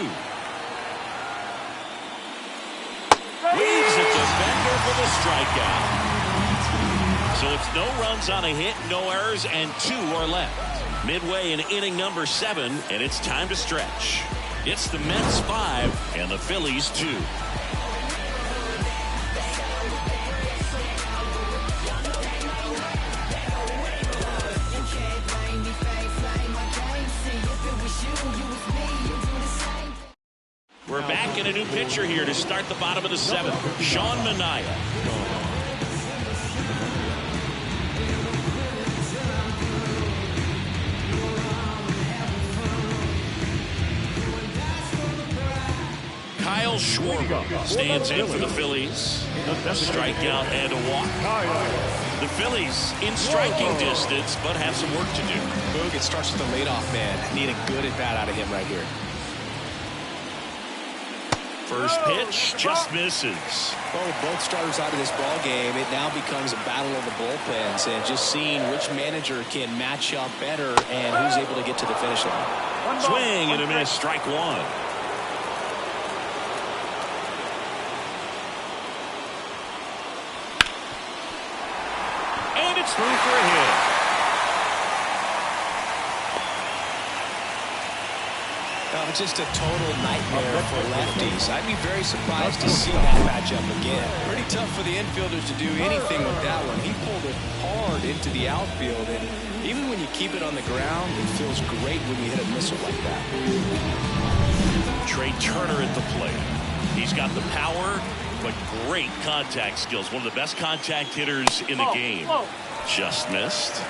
Weaves a defender for the strikeout. So it's no runs on a hit, no errors, and 2 are left. Midway in inning number 7, and it's time to stretch. It's the Mets 5 and the Phillies 2. We're back in a new pitcher here to start the bottom of the 7th. Sean Manaea. Kyle Schwarber stands in for the Phillies. A strikeout and a walk. The Phillies in striking distance, but have some work to do. Boog, it starts with the leadoff man. Need a good at-bat out of him right here. First pitch just misses. Well, with both starters out of this ball game, it now becomes a battle of the bullpens and just seeing which manager can match up better and who's able to get to the finish line. Swing and a miss, strike one. And it's through for a hit. Just a total nightmare for lefties. I'd be very surprised to see that matchup again. Pretty tough for the infielders to do anything with that one. He pulled it hard into the outfield, and even when you keep it on the ground, it feels great when you hit a missile like that. Trey Turner at the plate. He's got the power, but great contact skills. One of the best contact hitters in the game. Just missed.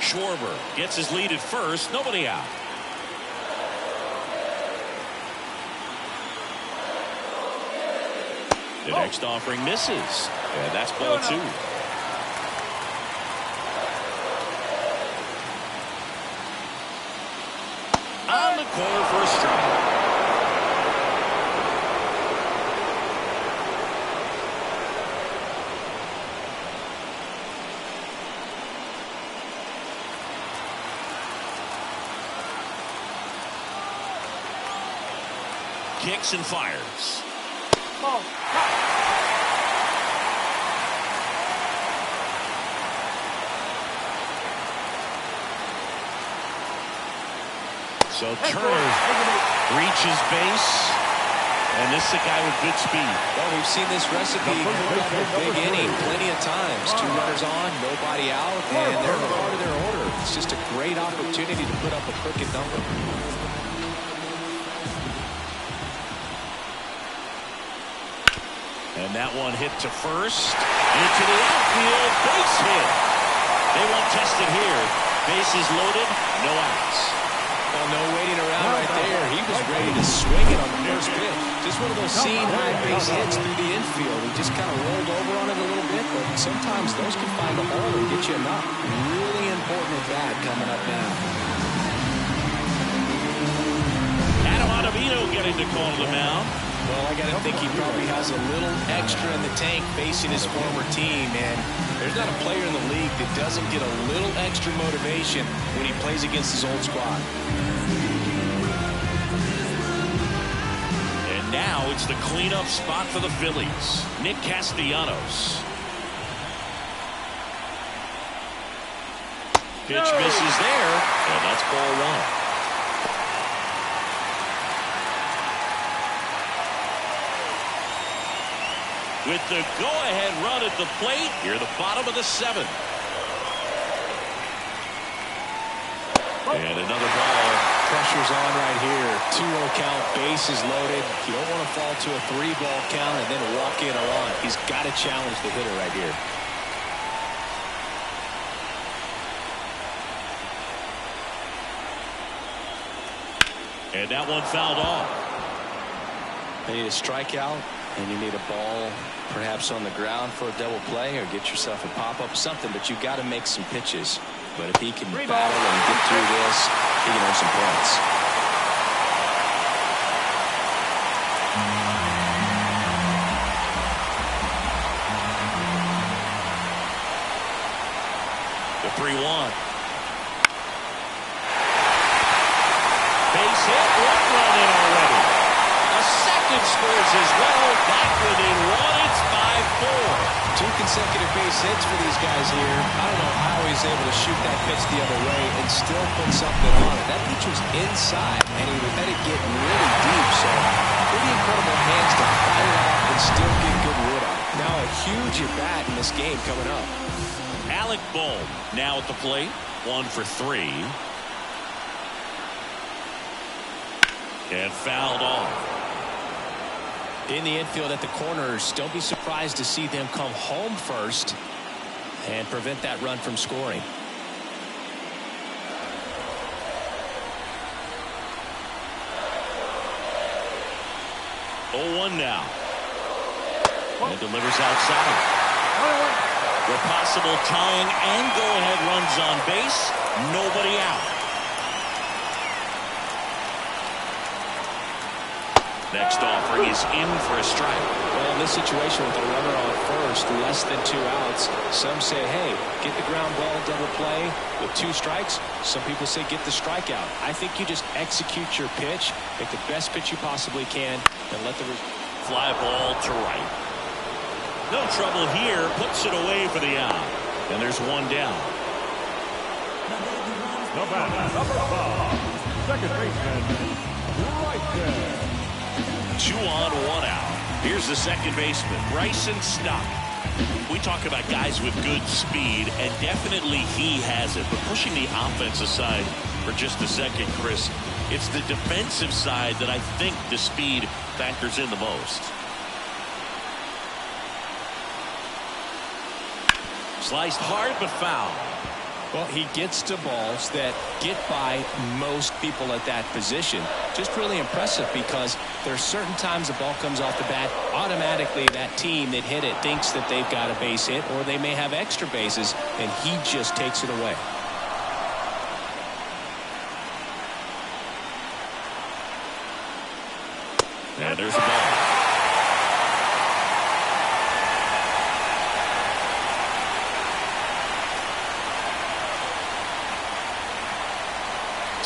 Schwarber gets his lead at first. Nobody out. The next offering misses. And that's ball two. On the corner for a strike. Kicks and fires. So Turner reaches base, and this is a guy with good speed. Well, we've seen this recipe pulled up a big inning plenty of times. Two runners on, nobody out, and they're part of their order. It's just a great opportunity to put up a crooked number. And that one hit to first. Into the outfield. Base hit. They won't test it here. Bases loaded. No outs. Well, no waiting around right there. He was ready to swing it on the first pitch. Just one of those seam high base hits through the infield. He just kind of rolled over on it a little bit, but sometimes those can find a hole and get you a knock. Really important at bat coming up now. Adam Ottavino getting to call to the mound. Well, I got to think he probably has a little extra in the tank facing his former team, and there's not a player in the league that doesn't get a little extra motivation when he plays against his old squad. And now it's the cleanup spot for the Phillies. Nick Castellanos. Pitch misses there, and that's ball one. With the go-ahead run at the plate, here the bottom of the seventh. And another ball. Pressure's on right here. 2-0 count, bases loaded. You don't want to fall to a 3-ball count and then walk in a run. He's got to challenge the hitter right here. And that one fouled off. You need a strikeout, and you need a ball perhaps on the ground for a double play, or get yourself a pop-up, something, but you got to make some pitches. But if he can battle and get through this, he can earn some points. The 3-1. Base hit, one run in already. A second scores as well. That one in one. It's 5-4. 2 consecutive base hits for these guys here. I don't know how he's able to shoot that pitch the other way and still put something on it. That pitch was inside, and he let it get really deep. So pretty incredible hands to fight it off and still get good wood on it. Now a huge at-bat in this game coming up. Alec Bohm now at the plate. 1 for 3. And fouled off. In the infield at the corners, don't be surprised to see them come home first and prevent that run from scoring. 0-1 now. And delivers outside. With possible tying and go-ahead runs on base. Nobody out. Next offering is in for a strike. Well, in this situation with a runner on first, less than 2 outs, some say, hey, get the ground ball, double play with 2 strikes. Some people say get the strikeout. I think you just execute your pitch, make the best pitch you possibly can, and let the fly ball to right. No trouble here. Puts it away for the out. And there's 1 down. The batter, number 5, second baseman, right there. 2 on, 1 out. Here's the second baseman, Bryson Stott. We talk about guys with good speed, and definitely he has it. But pushing the offense aside for just a second, Chris, it's the defensive side that I think the speed factors in the most. Sliced hard but foul. Well, he gets to balls that get by most people at that position. Just really impressive because there are certain times the ball comes off the bat, automatically that team that hit it thinks that they've got a base hit or they may have extra bases, and he just takes it away. And there's the ball.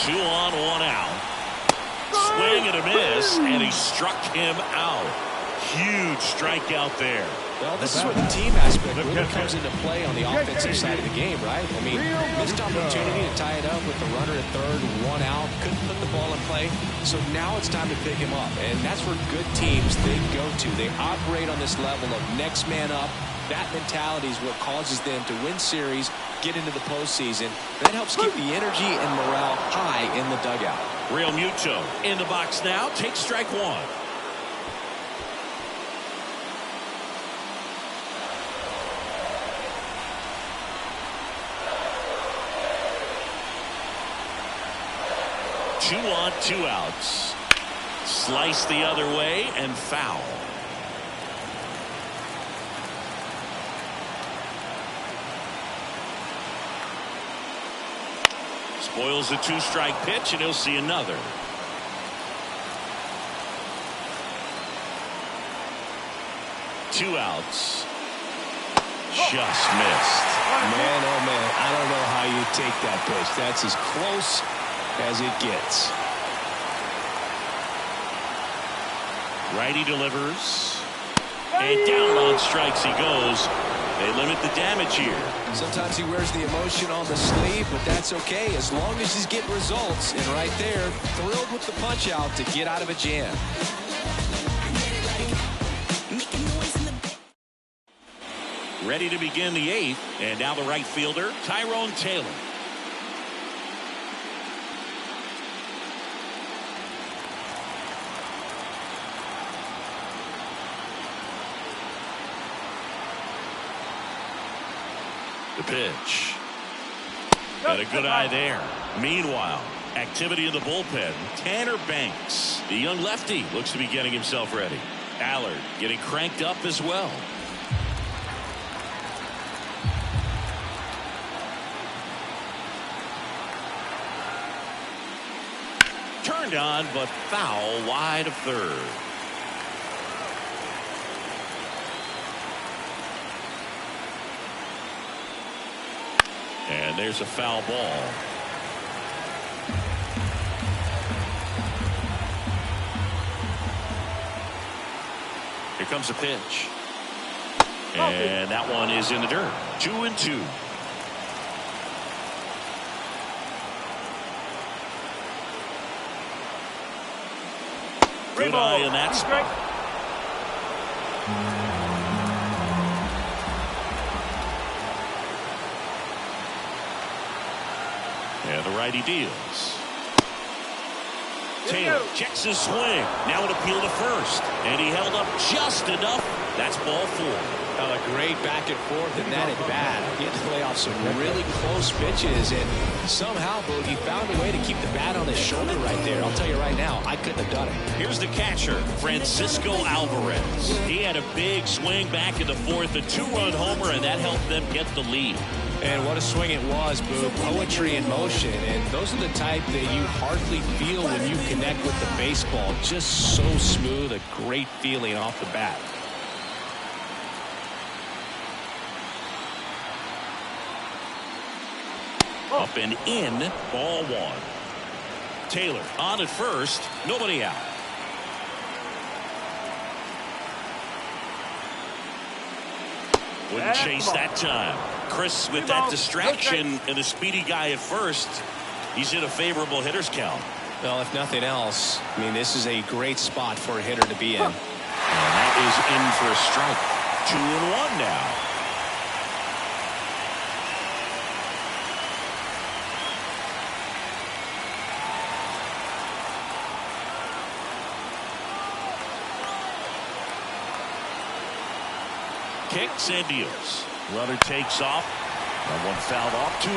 Two on, 1 out. Swing and a miss, and he struck him out. Huge strikeout there. Well, this is where the team aspect really comes into play on the offensive side of the game, right? I mean, missed opportunity to tie it up with the runner at third, 1 out, couldn't put the ball in play. So now it's time to pick him up, and that's where good teams, they go to. They operate on this level of next man up. That mentality is what causes them to win series, get into the postseason. That helps keep the energy and morale high in the dugout. Real Muto in the box now. Takes strike 1. Two on, 2 outs. Slice the other way and foul. Spoils a 2-strike pitch, and he'll see another. Two outs. Just missed. Man, oh man, I don't know how you take that pitch. That's as close as it gets. Righty delivers. And down on strikes he goes. They limit the damage here. Sometimes he wears the emotion on the sleeve, but that's okay as long as he's getting results. And right there, thrilled with the punch out to get out of a jam. Ready to begin the 8th, and now the right fielder, Tyrone Taylor. The pitch. Got a good eye there. Meanwhile, activity in the bullpen. Tanner Banks, the young lefty, looks to be getting himself ready. Allard getting cranked up as well. Turned on, but foul wide of third. And there's a foul ball. Here comes a pitch. And that one is in the dirt. 2-2. Good eye in that spot. And the righty deals. Taylor checks his swing. Now an appeal to first. And he held up just enough. That's ball 4. A great back and forth in that at bat. He had to play off some really close pitches, and somehow Boogie found a way to keep the bat on his shoulder right there. I'll tell you right now, I couldn't have done it. Here's the catcher, Francisco Alvarez. He had a big swing back in the 4th, a 2-run homer, and that helped them get the lead. And what a swing it was, Boo. Poetry in motion. And those are the type that you hardly feel when you connect with the baseball. Just so smooth, a great feeling off the bat. Up and in, ball 1. Taylor on at first, nobody out. Wouldn't chase that time. Chris with that distraction and a speedy guy at first. He's in a favorable hitter's count. Well, if nothing else, I mean, this is a great spot for a hitter to be in. And that is in for a strike. 2-1 now. Kicks and deals. Runner takes off. That one fouled off. 2-2.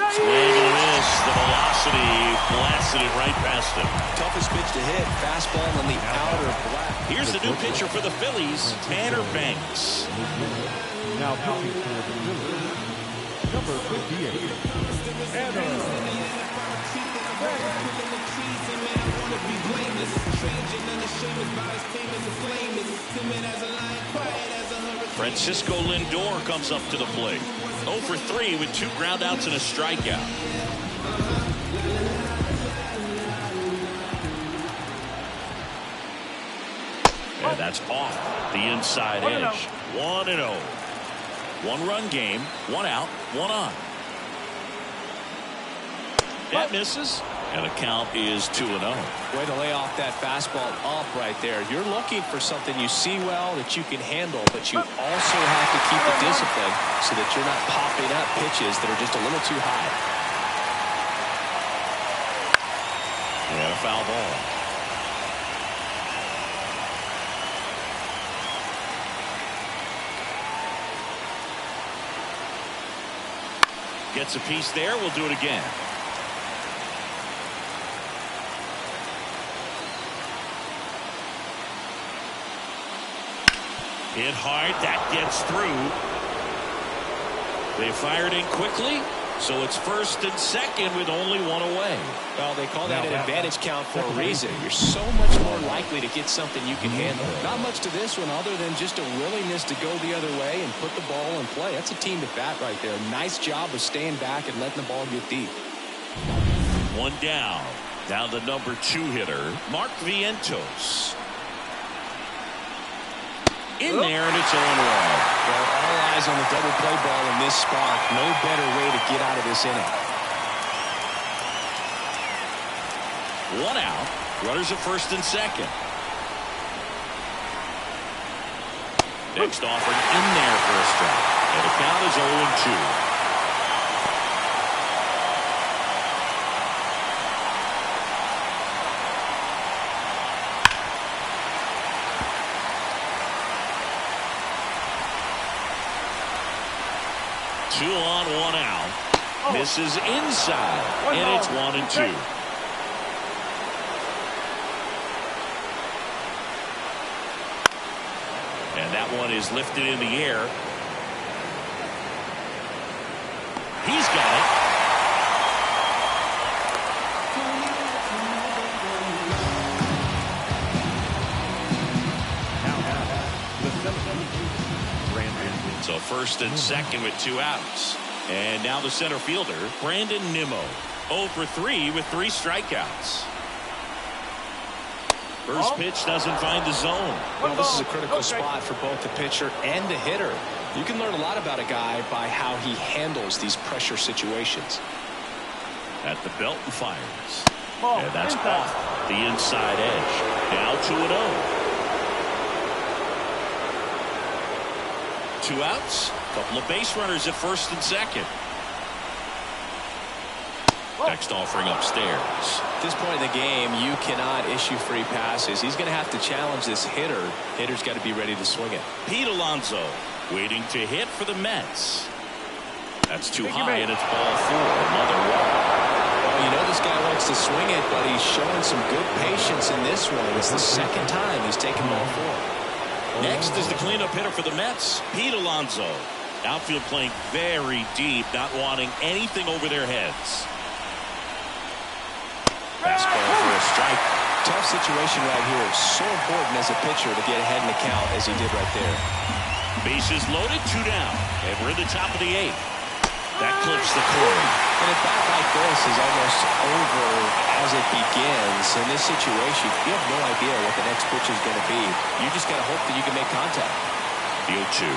Swing and a miss. The velocity blasted it right past him. Toughest pitch to hit. Fastball on the outer black. Here's the new pitcher for the Phillies, Tanner Banks. Now pitching for the Phillies, number 58, Tanner. Francisco Lindor comes up to the plate. 0 for 3 with 2 groundouts and a strikeout. And that's off the inside edge. 1-0. 1-run game, 1 out, 1 on. That misses, and the count is 2-0. Way to lay off that fastball up right there. You're looking for something you see well that you can handle, but you also have to keep the discipline so that you're not popping up pitches that are just a little too high. And a foul ball. Gets a piece there. We'll do it again. Hit hard. That gets through. They fired in quickly, so it's first and second with only 1 away. Well, they call that an advantage count for a reason. You're so much more likely to get something you can handle. Not much to this one other than just a willingness to go the other way and put the ball in play. That's a team at bat right there. Nice job of staying back and letting the ball get deep. 1 down. Now the number 2 hitter, Mark Vientos. In there, and it's 0-1. Well, all eyes on the double play ball in this spot. No better way to get out of this inning. 1 out. Runners at first and second. Next offered in there for a strike. And the count is 0-2. Two on, 1 out. Misses inside, and it's 1-2. And that one is lifted in the air. He's got it. So first and second with 2 outs. And now the center fielder, Brandon Nimmo. 0 for 3 with 3 strikeouts. First pitch doesn't find the zone. Well, this is a critical spot for both the pitcher and the hitter. You can learn a lot about a guy by how he handles these pressure situations. At the belt and fires. And that's off the inside edge. Now 2-0. 2 outs. Couple of base runners at first and second. Next offering upstairs. At this point in the game, you cannot issue free passes. He's going to have to challenge this hitter. Hitter's got to be ready to swing it. Pete Alonso waiting to hit for the Mets. That's too high, and it's ball 4. Another walk. Well, you know this guy wants to swing it, but he's showing some good patience in this one. It's the second time he's taken ball 4. Next is the cleanup hitter for the Mets, Pete Alonso. Outfield playing very deep, not wanting anything over their heads. Fastball for a strike. Tough situation right here. So important as a pitcher to get ahead in the count as he did right there. Bases loaded, 2 down, and we're in the top of the 8th. That clips the corner. And a bat like this is almost over as it begins. In this situation, you have no idea what the next pitch is going to be. You just got to hope that you can make contact. The 0-2.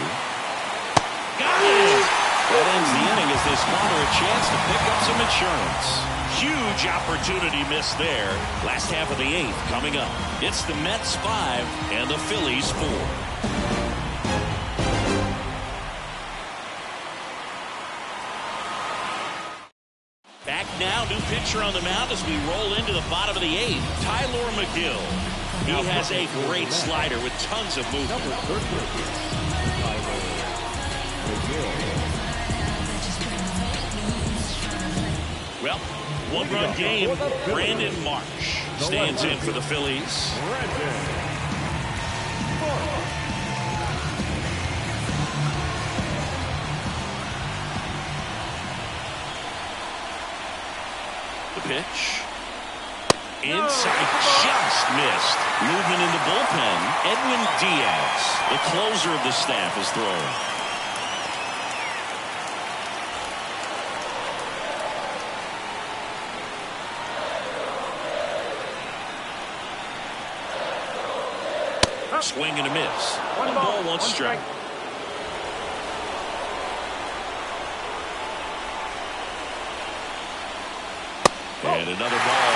Got it! That ends the inning as this corner a chance to pick up some insurance. Huge opportunity missed there. Last half of the 8th coming up. It's the Mets 5 and the Phillies 4. Back now, new pitcher on the mound as we roll into the bottom of the 8th. Tyler McGill. He has a great slider with tons of movement. Well, 1-run game. Brandon Marsh stands in for the Phillies. The pitch. Inside, just missed. Movement in the bullpen. Edwin Diaz, the closer of the staff, is throwing. Swing and a miss. 1 ball, 1 strike. And another ball.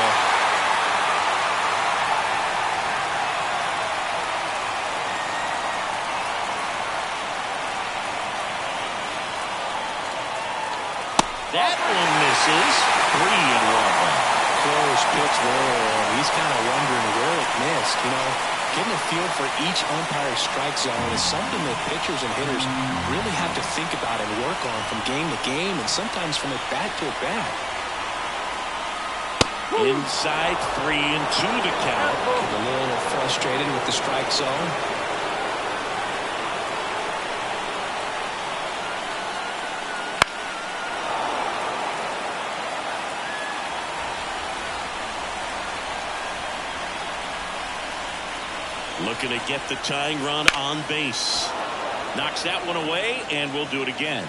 That one misses. 3-1. Close pitch there. He's kind of wondering where it missed. You know, getting a feel for each umpire's strike zone is something that pitchers and hitters really have to think about and work on from game to game and sometimes from at bat to at bat. Inside, 3-2 to count. A little frustrated with the strike zone. Looking to get the tying run on base. Knocks that one away, and we'll do it again.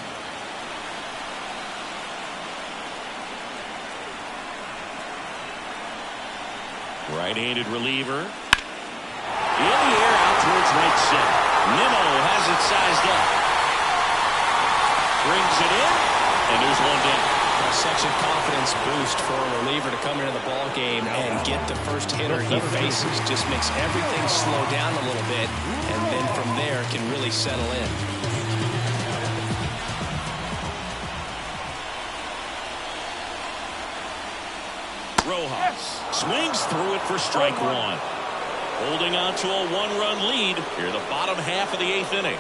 Right-handed reliever. In the air, out towards right center. Nimmo has it sized up. Brings it in, and there's 1 down. Such a confidence boost for a reliever to come into the ball game and get the first hitter he faces. Just makes everything slow down a little bit, and then from there can really settle in. Rojas swings through it for strike 1. Holding on to a 1-run lead here in the bottom half of the 8th inning.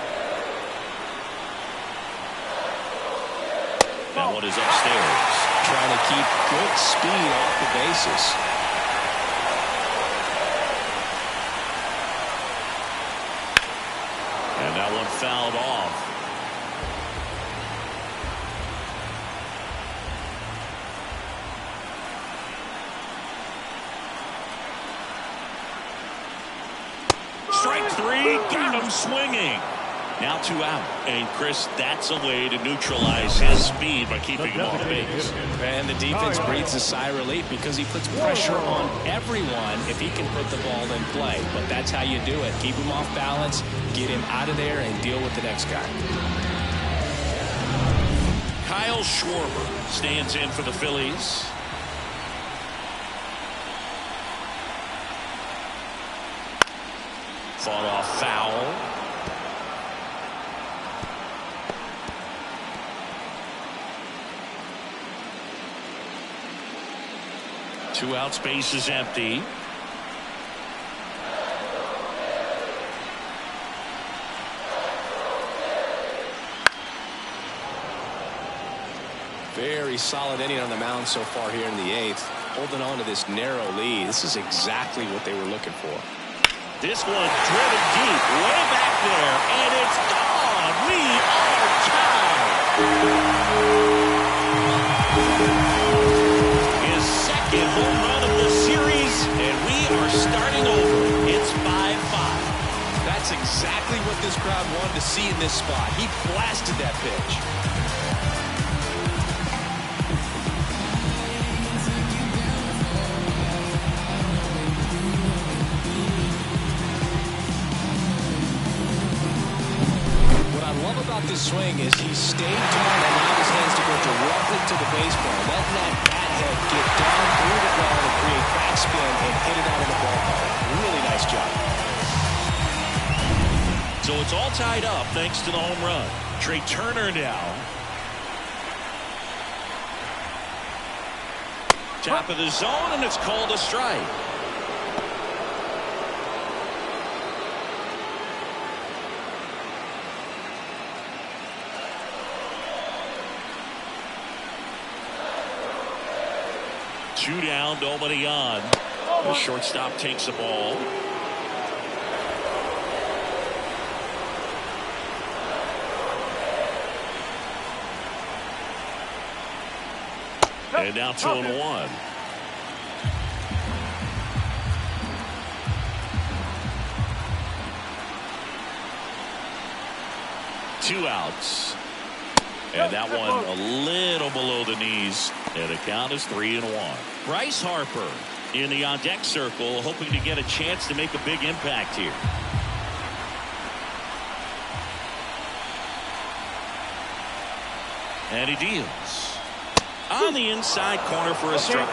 That one is upstairs. Trying to keep good speed off the bases. And that one fouled off. Strike 3, got him swinging. Now 2 out. And Chris, that's a way to neutralize his speed by keeping him off base. And the defense breathes a sigh of relief because he puts pressure on everyone if he can put the ball in play. But that's how you do it. Keep him off balance, get him out of there, and deal with the next guy. Kyle Schwarber stands in for the Phillies. Fought off foul. 2 outs, base is empty. Very solid inning on the mound so far here in the 8th. Holding on to this narrow lead. This is exactly what they were looking for. This one driven deep, way back there, and it's gone. We are tied. His second home run of the series, and we are starting over. It's 5-5. That's exactly what this crowd wanted to see in this spot. He blasted that pitch. This swing is he stayed tall and allowed his hands to go directly to the baseball, letting that bat head get down through the ball to create backspin and hit it out of the ballpark. Really nice job. So it's all tied up thanks to the home run. Trey Turner now. Top of the zone, and it's called a strike. Two down, nobody on. The shortstop takes the ball. And now 2-1. Two outs. And that one a little below the knees. And the count is 3-1. Bryce Harper in the on-deck circle, hoping to get a chance to make a big impact here. And he deals on the inside corner for a strike.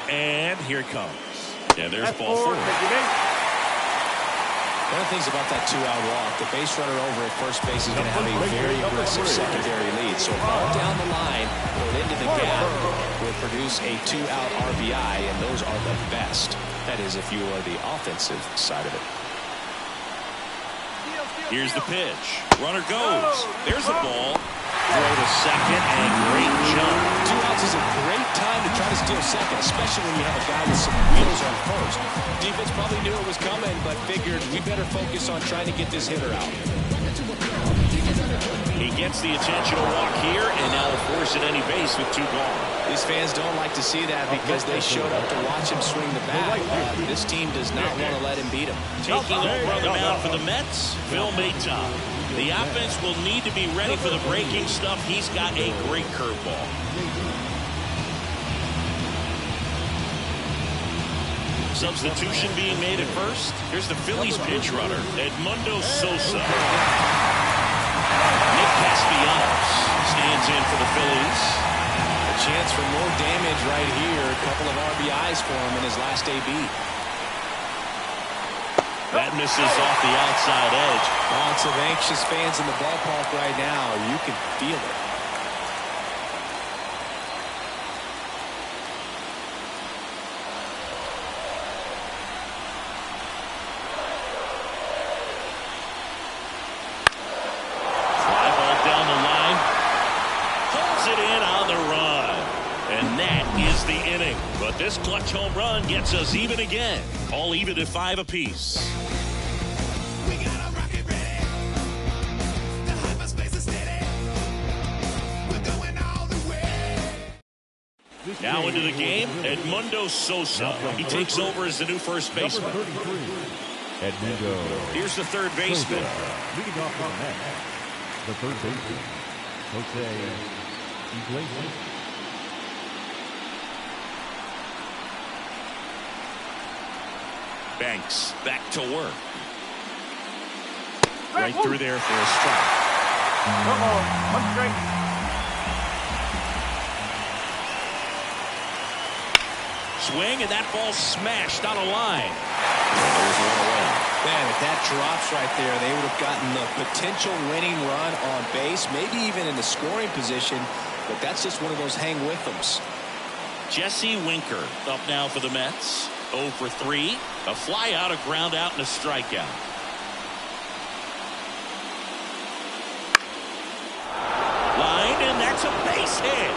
And here it comes. And there's ball 4. One of the things about that 2-out walk, the base runner over at first base is going to have a very aggressive secondary lead. So ball down the line or into the gap will produce a 2-out RBI, and those are the best. That is, if you are the offensive side of it. Here's the pitch. Runner goes. There's the ball. Throw to second, and great jump. 2 outs is a great time to try to steal second, especially when you have a guy with some wheels on first. Defense probably knew it was coming, but figured we better focus on trying to get this hitter out. He gets the intentional walk here, and now they'll force at any base with 2 gone. These fans don't like to see that because they showed up to watch him swing the bat. This team does not want to let him beat him. Taking over on the mound for the Mets, Phil Mayton. The offense will need to be ready for the breaking stuff. He's got a great curveball. Substitution being made at first. Here's the Phillies pinch runner, Edmundo Sosa. Nick Castellanos stands in for the Phillies. A chance for more damage right here. A couple of RBIs for him in his last AB. That misses off the outside edge. Lots of anxious fans in the ballpark right now. You can feel it. Fly ball down the line. Pulls it in on the run. And that is the inning. But this clutch home run gets us even again. All even at 5 apiece. Now into the game, Edmundo Sosa. He takes over as the new first baseman. Here's the third baseman. Leading off on that, the third baseman, Jose Iglesias. Banks back to work. Right through there for a strike. One strike. Swing, and that ball smashed on a line. There's one away. Man, if that drops right there, they would have gotten the potential winning run on base, maybe even in the scoring position, but that's just one of those hang with thems. Jesse Winker up now for the Mets. 0 for 3. A fly out, a ground out, and a strikeout. Line, and that's a base hit.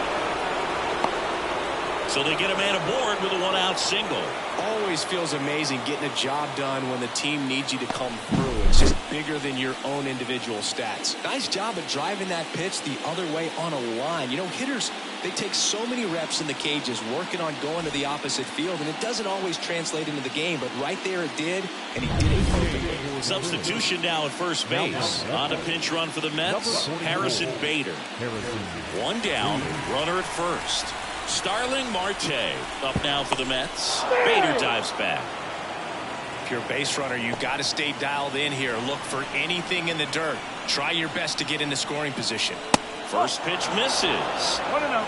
So they get a man aboard with a one-out single. Always feels amazing getting a job done when the team needs you to come through. It's just bigger than your own individual stats. Nice job of driving that pitch the other way on a line. You know, hitters, they take so many reps in the cages working on going to the opposite field, and it doesn't always translate into the game, but right there it did, and he did it perfectly. Substitution now at first base. On a pinch run for the Mets, Harrison Bader. One down, runner at first. Starling Marte up now for the Mets. Bader dives back. If you're a base runner, you've got to stay dialed in here. Look for anything in the dirt. Try your best to get into scoring position. First pitch misses. 1-0.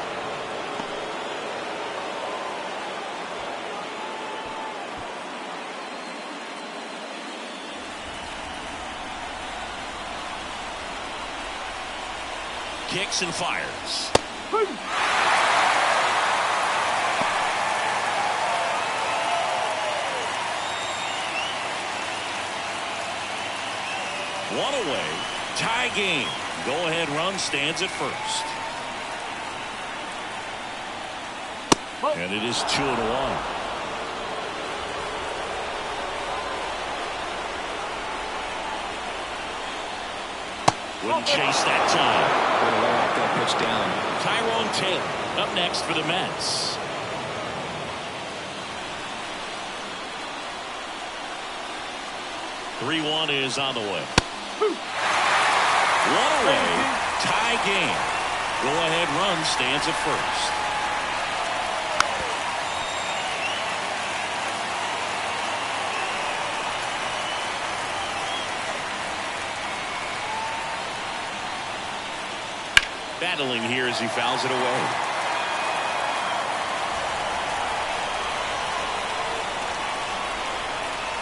Kicks and fires. One away. Tie game. Go-ahead run stands at first. And it is 2-1. Wouldn't chase that time. Gonna lay off that pitch down. Tyrone Taylor up next for the Mets. Three-1 is on the way. One away. Tie game. Go-ahead run stands at first. Battling here as he fouls it away.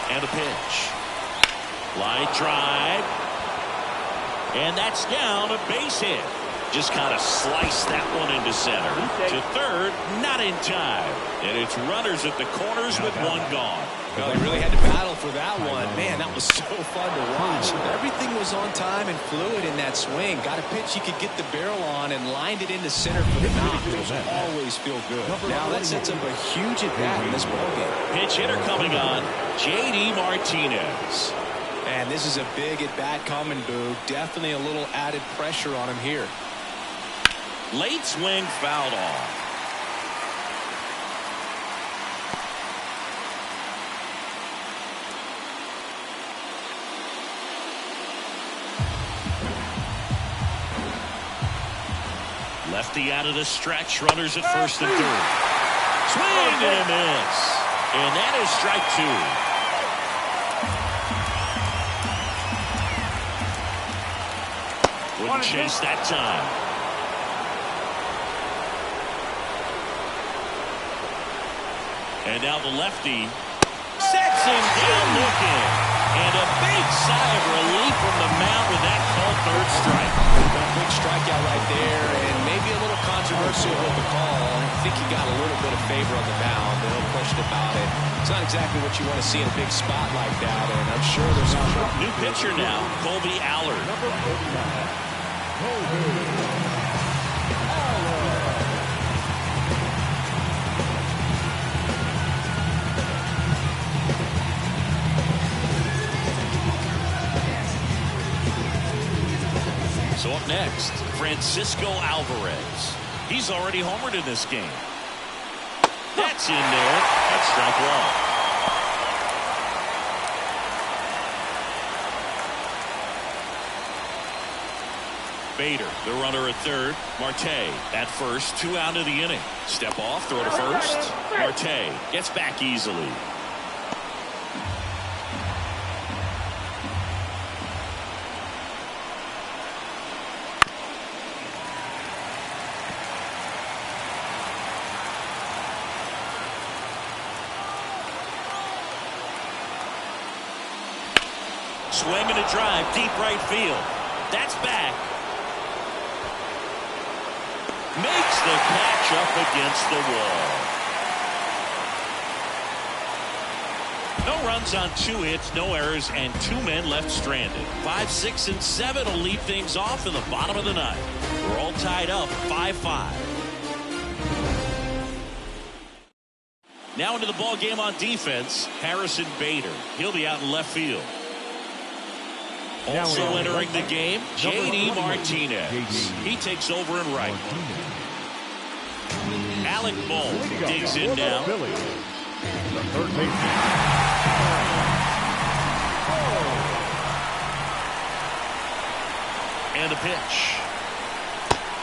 And a pitch. Line drive. And that's down, a base hit. Just kind of sliced that one into center. To third, not in time. And it's runners at the corners with one gone. Well, he really had to battle for that one. Man, that was so fun to watch. Everything was on time and fluid in that swing. Got a pitch he could get the barrel on and lined it into center for the knock. Those always feel good. Now that sets up a huge at-bat in this ballgame. Pitch hitter coming on, J.D. Martinez. And this is a big at-bat coming, Boog. Definitely a little added pressure on him here. Late swing fouled off. Lefty out of the stretch, runners at first and third. Swing and a miss. And that is strike two. Wouldn't chase that time. And now the lefty sets him down looking. And a big sigh of relief from the mound with that called third strike. A big strikeout right there, and maybe a little controversial with the call. I think he got a little bit of favor on the mound. A little question about it. It's not exactly what you want to see in a big spot like that, and I'm sure there's some new pitcher now, Colby Allard. Number 49. So up next, Francisco Alvarez. He's already homered in this game. That's in there. That's strike one. Bader, the runner at third. Marte at first. 2 out of the inning. Step off, throw to first. Marte gets back easily. Swing and a drive, deep right field. That's back. Makes the catch up against the wall. No runs on 2 hits, no errors, and 2 men left stranded. 5, 6, and 7 will lead things off in the bottom of the 9th. We're all tied up 5-5. Now into the ball game on defense, Harrison Bader. He'll be out in left field. Also entering the game, J.D. Martinez. He takes over in right. Alec Bohm digs in now. Phillies, the third baseman. And the pitch.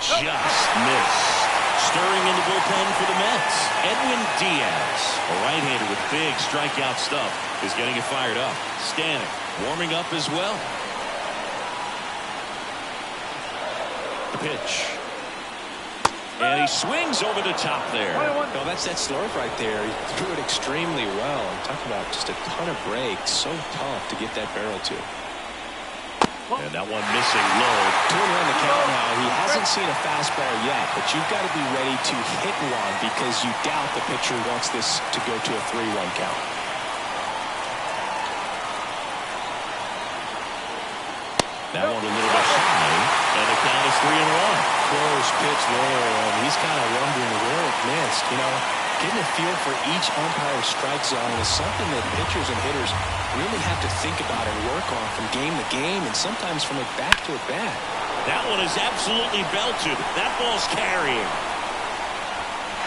Just missed. Stirring in the bullpen for the Mets, Edwin Diaz, a right-hander with big strikeout stuff, is getting it fired up. Stanek warming up as well. The pitch. And he swings over the top there. No, that's that slurve right there. He threw it extremely well. I'm talking about just a ton of breaks. So tough to get that barrel to. And that one missing low. 2-1 the count now. He hasn't seen a fastball yet, but you've got to be ready to hit one because you doubt the pitcher wants this to go to a 3-1 count. That one a little bit high, and the count is 3-1. Close pitch there, and he's kind of wondering where it missed. You know, getting a feel for each umpire's strike zone is something that pitchers and hitters really have to think about and work on from game to game, and sometimes from a bat to a bat. That one is absolutely belted. That ball's carrying.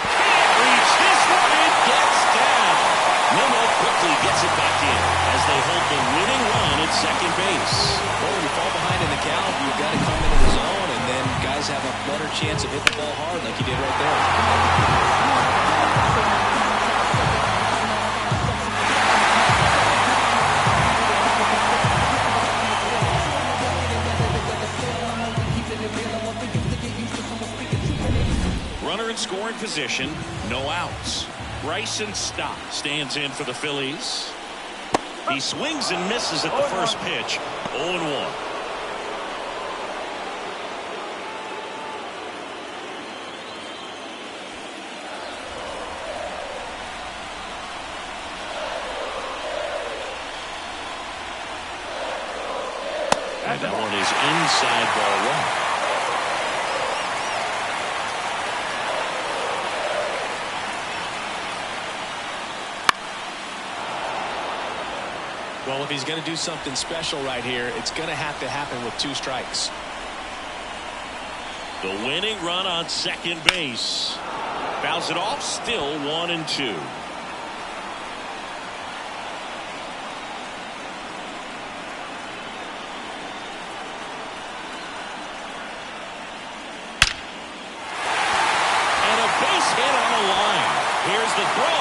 Can't reach this one. It gets down. Nimmo quickly gets it back in as they hold the winning run at second base. Well, when you fall behind in the count, you've got to come into the zone, and then guys have a better chance of hitting the ball hard like you did right there. Runner in scoring position, no outs. Bryson Stott stands in for the Phillies. He swings and misses at the first pitch. 0-1. And that one is inside ball 1. Well, if he's going to do something special right here, it's going to have to happen with 2 strikes. The winning run on second base. Fouls it off, still 1-2. And a base hit on the line. Here's the throw.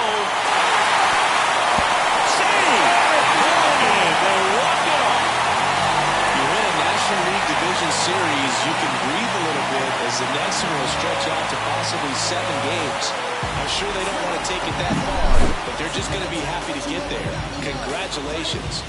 Division series, you can breathe a little bit as the next one will stretch out to possibly 7 games. I'm sure they don't want to take it that far, but they're just going to be happy to get there. Congratulations.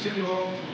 SimMLB